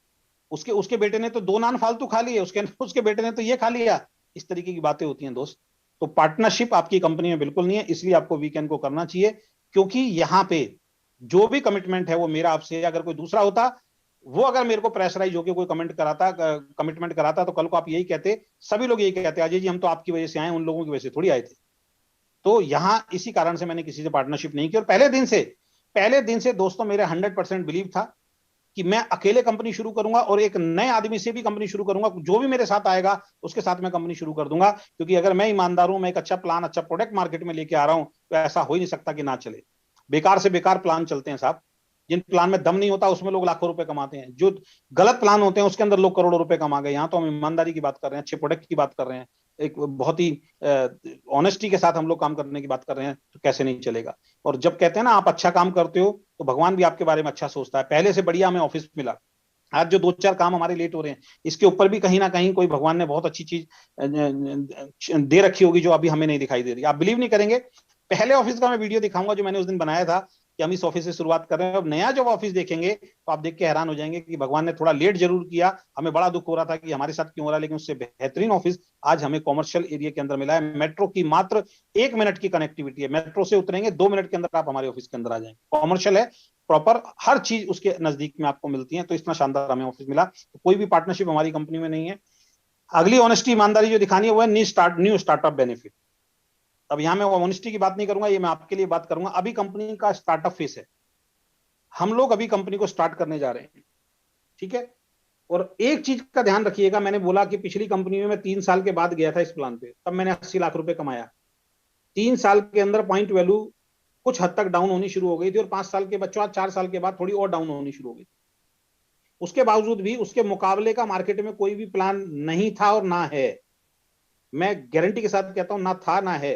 उसके उसके बेटे ने तो 2 नान फालतू खा लिए, उसके उसके बेटे ने तो ये खा लिया। इस तरीके की बातें होती हैं दोस्त। तो पार्टनरशिप आपकी कंपनी में बिल्कुल नहीं है, इसलिए आपको वीकेंड को करना चाहिए, क्योंकि यहां पे जो भी कमिटमेंट है वो मेरा आपसे, अगर कोई दूसरा होता वो अगर मेरे को प्रेशराइज होकर कोई कमिटमेंट कराता तो कल को आप यही कहते, सभी लोग यही कहते अजय जी हम तो आपकी वजह से आए, उन लोगों की वजह से थोड़ी आए थे। तो यहां इसी कारण से मैंने किसी से पार्टनरशिप नहीं की, और पहले दिन से दोस्तों मेरे 100% बिलीव था कि मैं अकेले कंपनी शुरू करूंगा और एक नए आदमी से भी कंपनी शुरू करूंगा, जो भी मेरे साथ आएगा उसके साथ मैं कंपनी शुरू कर दूंगा, क्योंकि अगर मैं ईमानदार हूं, मैं एक अच्छा प्लान अच्छा प्रोडक्ट मार्केट में लेके आ रहा हूं, तो ऐसा हो ही नहीं सकता कि ना चले। बेकार से बेकार प्लान चलते हैं साहब, जिन प्लान में दम नहीं होता उसमें लोग लाखों रुपए कमाते हैं, जो गलत प्लान होते हैं उसके अंदर लोग करोड़ों रुपए कमा गए। यहाँ तो हम ईमानदारी की बात कर रहे हैं, अच्छे प्रोडक्ट की बात कर रहे हैं, एक बहुत ही ऑनेस्टी के साथ हम लोग काम करने की बात कर रहे हैं, तो कैसे नहीं चलेगा। और जब कहते हैं ना आप अच्छा काम करते हो तो भगवान भी आपके बारे में अच्छा सोचता है। पहले से बढ़िया हमें ऑफिस मिला, आज जो 2-4 काम हमारे लेट हो रहे हैं इसके ऊपर भी कहीं ना कहीं कोई भगवान ने बहुत अच्छी चीज दे रखी होगी जो अभी हमें नहीं दिखाई दे रही। आप बिलीव नहीं करेंगे, पहले ऑफिस का मैं वीडियो दिखाऊंगा जो मैंने उस दिन बनाया था कि हम इस ऑफिस से शुरुआत कर रहे हैं। अब नया जब ऑफिस देखेंगे तो आप देख के हैरान हो जाएंगे कि भगवान ने थोड़ा लेट जरूर किया, हमें बड़ा दुख हो रहा था कि हमारे साथ क्यों हो रहा है, लेकिन उससे बेहतरीन ऑफिस आज हमें कॉमर्शियल एरिया के अंदर मिला है। मेट्रो की मात्र 1 मिनट की कनेक्टिविटी है, मेट्रो से उतरेंगे 2 मिनट के अंदर आप हमारे ऑफिस के अंदर आ जाएंगे। कॉमर्शियल है प्रॉपर, हर चीज उसके नजदीक में आपको मिलती है, तो इतना शानदार हमें ऑफिस मिला। तो कोई भी पार्टनरशिप हमारी कंपनी में नहीं है। अगली ऑनेस्टी ईमानदारी जो दिखानी है वो है न्यू स्टार्टअप बेनिफिट। अब यहां मैं ऑनेस्टी की बात नहीं करूंगा, ये मैं आपके लिए बात करूंगा। अभी कंपनी का स्टार्टअप फेस है, हम लोग अभी कंपनी को स्टार्ट करने जा रहे हैं, ठीक है। और एक चीज का ध्यान रखिएगा, मैंने बोला कि पिछली कंपनी में मैं 3 साल के बाद गया था इस प्लान पे, तब मैंने 80 लाख रुपए कमाया। 3 साल के अंदर पॉइंट वैल्यू कुछ हद तक डाउन होनी शुरू हो गई थी, और 5 साल के बच्चों 4 साल के बाद थोड़ी और डाउन होनी शुरू हो गई। उसके बावजूद भी उसके मुकाबले का मार्केट में कोई भी प्लान नहीं था और ना है। मैं गारंटी के साथ कहता हूं, ना था ना है।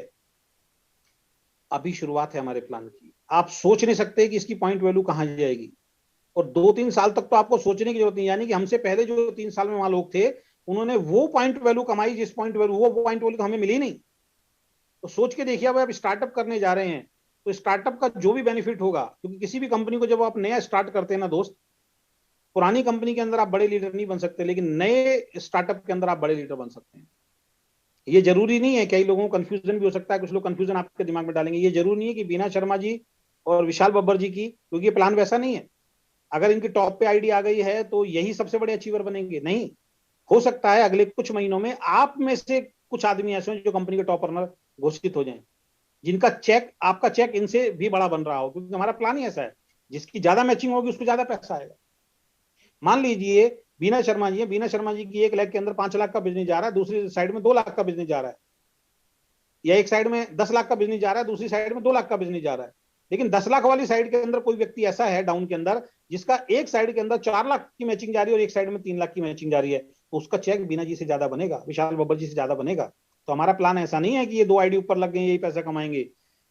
अभी शुरुआत है हमारे प्लान की, आप सोच नहीं सकते कि इसकी पॉइंट वैल्यू कहां जाएगी। और 2-3 साल तक तो आपको सोचने की जरूरत नहीं, यानी कि हमसे पहले जो 3 साल में वहां लोग थे उन्होंने वो पॉइंट वैल्यू कमाई, जिस पॉइंट वैल्यू वो पॉइंट वैल्यू हमें मिली नहीं। तो सोच के देखिए, अब स्टार्टअप करने जा रहे हैं तो स्टार्टअप का जो भी बेनिफिट होगा, क्योंकि किसी भी कंपनी को जब आप नया स्टार्ट करते हैं ना दोस्त, पुरानी कंपनी के अंदर आप बड़े लीडर नहीं बन सकते, लेकिन नए स्टार्टअप के अंदर आप बड़े लीडर बन सकते हैं। ये जरूरी नहीं है, कई लोगों को कंफ्यूजन भी हो सकता है, कुछ लोग कंफ्यूजन आपके दिमाग में डालेंगे। ये जरूरी नहीं है कि बीना शर्मा जी और विशाल बब्बर जी की, क्योंकि ये प्लान वैसा नहीं है अगर इनकी टॉप पे आईडी आ गई है तो यही सबसे बड़े अचीवर बनेंगे, नहीं। हो सकता है अगले कुछ महीनों में आप में से कुछ आदमी ऐसे हो जो कंपनी के टॉप रनर घोषित हो जाएं, जिनका चेक आपका चेक इनसे भी बड़ा बन रहा हो, क्योंकि हमारा प्लान ही ऐसा है, जिसकी ज्यादा मैचिंग होगी उसको ज्यादा पैसा आएगा। मान लीजिए बीना शर्मा जी की 1 लाख के अंदर 5 लाख का बिजनेस जा रहा है, दूसरी साइड में 2 लाख का बिजनेस जा रहा है, या एक साइड में 10 लाख का बिजनेस जा रहा है, दूसरी साइड में 2 लाख का बिजनेस जा रहा है। लेकिन 10 लाख वाली साइड के अंदर कोई व्यक्ति ऐसा है डाउन के अंदर जिसका एक साइड के अंदर 4 लाख की मैचिंग जा रही है और एक साइड में 3 लाख की मैचिंग जा रही है, तो उसका चेक बीना जी से ज्यादा बनेगा, विशाल बब्बर जी से ज्यादा बनेगा। तो हमारा प्लान ऐसा नहीं है कि ये 2 आईडी ऊपर लग गए यही पैसा कमाएंगे।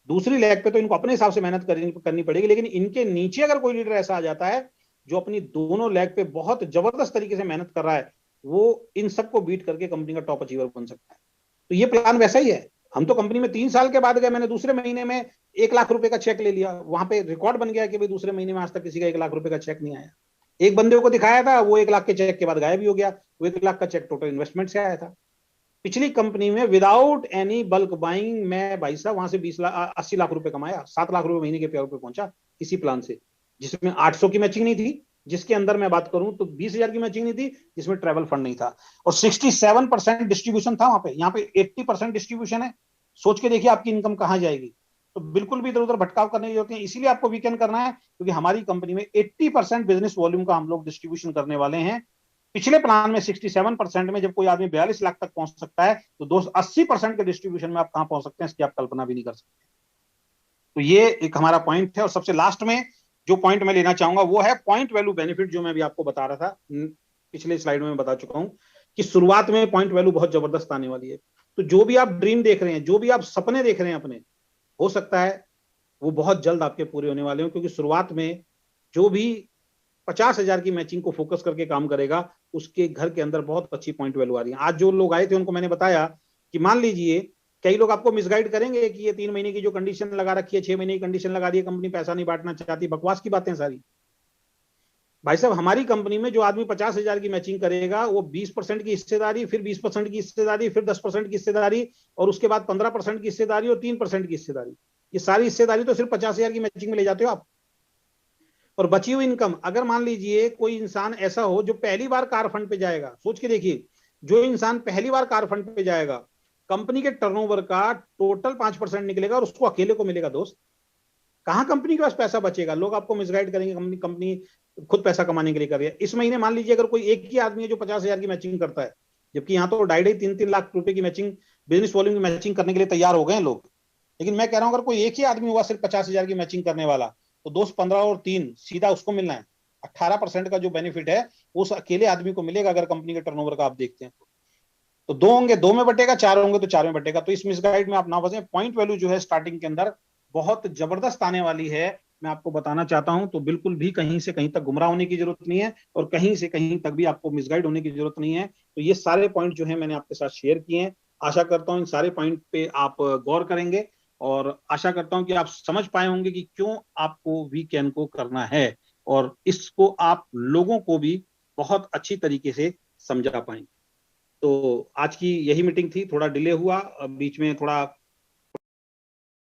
दूसरी लेग पे तो इनको अपने हिसाब से मेहनत करनी पड़ेगी, लेकिन इनके नीचे अगर कोई लीडर ऐसा आ जाता है जो अपनी दोनों लेग पे बहुत जबरदस्त तरीके से मेहनत कर रहा है, वो इन सबको बीट करके कंपनी का टॉप अचीवर बन सकता है। तो ये प्लान वैसा ही है। हम तो कंपनी में 3 साल के बाद गए, मैंने दूसरे महीने में 1 लाख रुपए का चेक ले लिया, वहां पे रिकॉर्ड बन गया कि भाई दूसरे महीने में आज तक किसी का 1 लाख रुपए का चेक नहीं आया। एक बंदे को दिखाया था, वो 1 लाख के चेक के बाद गायब भी हो गया। वो 1 लाख का चेक टोटल इन्वेस्टमेंट से आया था। पिछली कंपनी में विदाउट एनी बल्क बाइंग मैं भाई साहब वहां से 20 लाख 80 लाख रुपए कमाया, 7 लाख रुपए महीने के पे पहुंचा किसी प्लान से, जिसमें 800 की मैचिंग नहीं थी, जिसके अंदर मैं बात करूं तो 20,000 की मैचिंग नहीं थी, जिसमें ट्रेवल फंड नहीं था, और 67% डिस्ट्रीब्यूशन था वहां पे। यहाँ पे 80% डिस्ट्रीब्यूशन है। सोच के देखिए आपकी इनकम कहां जाएगी। तो बिल्कुल भी इधर उधर भटकाव करने की जरूरत नहीं, इसीलिए आपको वीकेंड करना है, क्योंकि हमारी कंपनी में 80% बिजनेस वॉल्यूम का हम लोग डिस्ट्रीब्यूशन करने वाले हैं। पिछले प्लान में 67% में जब कोई आदमी 42 लाख तक पहुंच सकता है, तो दोस्त 80% के डिस्ट्रीब्यूशन में आप कहां पहुंच सकते हैं, इसकी आप कल्पना भी नहीं कर सकते। तो ये एक हमारा पॉइंट है। और सबसे लास्ट में जो पॉइंट मैं लेना चाहूंगा वो है पॉइंट वैल्यू बेनिफिट, जो मैं भी आपको बता रहा था, पिछले स्लाइड में मैं बता चुका हूं कि शुरुआत में पॉइंट वैल्यू बहुत जबरदस्त आने वाली है। तो जो भी आप ड्रीम देख रहे हैं, जो भी आप सपने देख रहे हैं अपने, हो सकता है वो बहुत जल्द आपके पूरे होने वाले हो, क्योंकि शुरुआत में जो भी 50,000 की मैचिंग को फोकस करके काम करेगा, उसके घर के अंदर बहुत अच्छी पॉइंट वैल्यू आ रही है। आज जो लोग आए थे उनको मैंने बताया कि मान लीजिए कई लोग आपको मिसगाइड करेंगे कि ये 3 महीने की जो कंडीशन लगा रखी है, 6 महीने की कंडीशन लगा दी है, कंपनी पैसा नहीं बांटना चाहती, बकवास की बातें सारी। भाई साहब हमारी कंपनी में जो आदमी 50,000 की मैचिंग करेगा, वो 20% की हिस्सेदारी, फिर 20% की हिस्सेदारी, फिर 10% की हिस्सेदारी, और उसके बाद 15% की हिस्सेदारी और 3% की हिस्सेदारी। ये सारी हिस्सेदारी तो सिर्फ 50,000 की मैचिंग में ले जाते हो आप। और बची हुई इनकम, अगर मान लीजिए कोई इंसान ऐसा हो जो पहली बार कार फंड पे जाएगा, सोच के देखिए, जो इंसान पहली बार कार फंड पे जाएगा, कंपनी के टर्नओवर का टोटल 5% निकलेगा और उसको अकेले को मिलेगा दोस्त। कहां कंपनी के पास पैसा बचेगा? लोग आपको मिसगाइड करेंगे, कंपनी कंपनी खुद पैसा कमाने के लिए कर रही है। इस महीने मान लीजिए अगर कोई एक ही आदमी है जो 50,000 की मैचिंग करता है, जबकि यहाँ तो 2.5-3 लाख रुपए की मैचिंग, बिजनेस वॉल्यूम की मैचिंग करने के लिए तैयार हो गए हैं लोग। लेकिन मैं कह रहा हूं अगर कोई एक ही आदमी हुआ सिर्फ 50,000 की मैचिंग करने वाला, तो दोस्त 15 और 3 सीधा उसको मिलना है। 18% का जो बेनिफिट है वो उस अकेले आदमी को मिलेगा, अगर कंपनी के टर्नओवर का आप देखते हैं तो दो होंगे, दो में बटेगा, चार होंगे तो चार में बटेगा। तो इस मिसगाइड में आप ना फंसे। पॉइंट वैल्यू जो है स्टार्टिंग के अंदर बहुत जबरदस्त आने वाली है, मैं आपको बताना चाहता हूं। तो बिल्कुल भी कहीं से कहीं तक गुमराह होने की जरूरत नहीं है, और कहीं से कहीं तक भी आपको मिसगाइड होने की जरूरत नहीं है। तो ये सारे पॉइंट जो है मैंने आपके साथ शेयर किए हैं। आशा करता हूं इन सारे पॉइंट पे आप गौर करेंगे, और आशा करता हूं कि आप समझ पाए होंगे कि क्यों आपको वीकेंड को करना है, और इसको आप लोगों को भी बहुत अच्छी तरीके से समझा पाएंगे। तो आज की यही मीटिंग थी, थोड़ा डिले हुआ, बीच में थोड़ा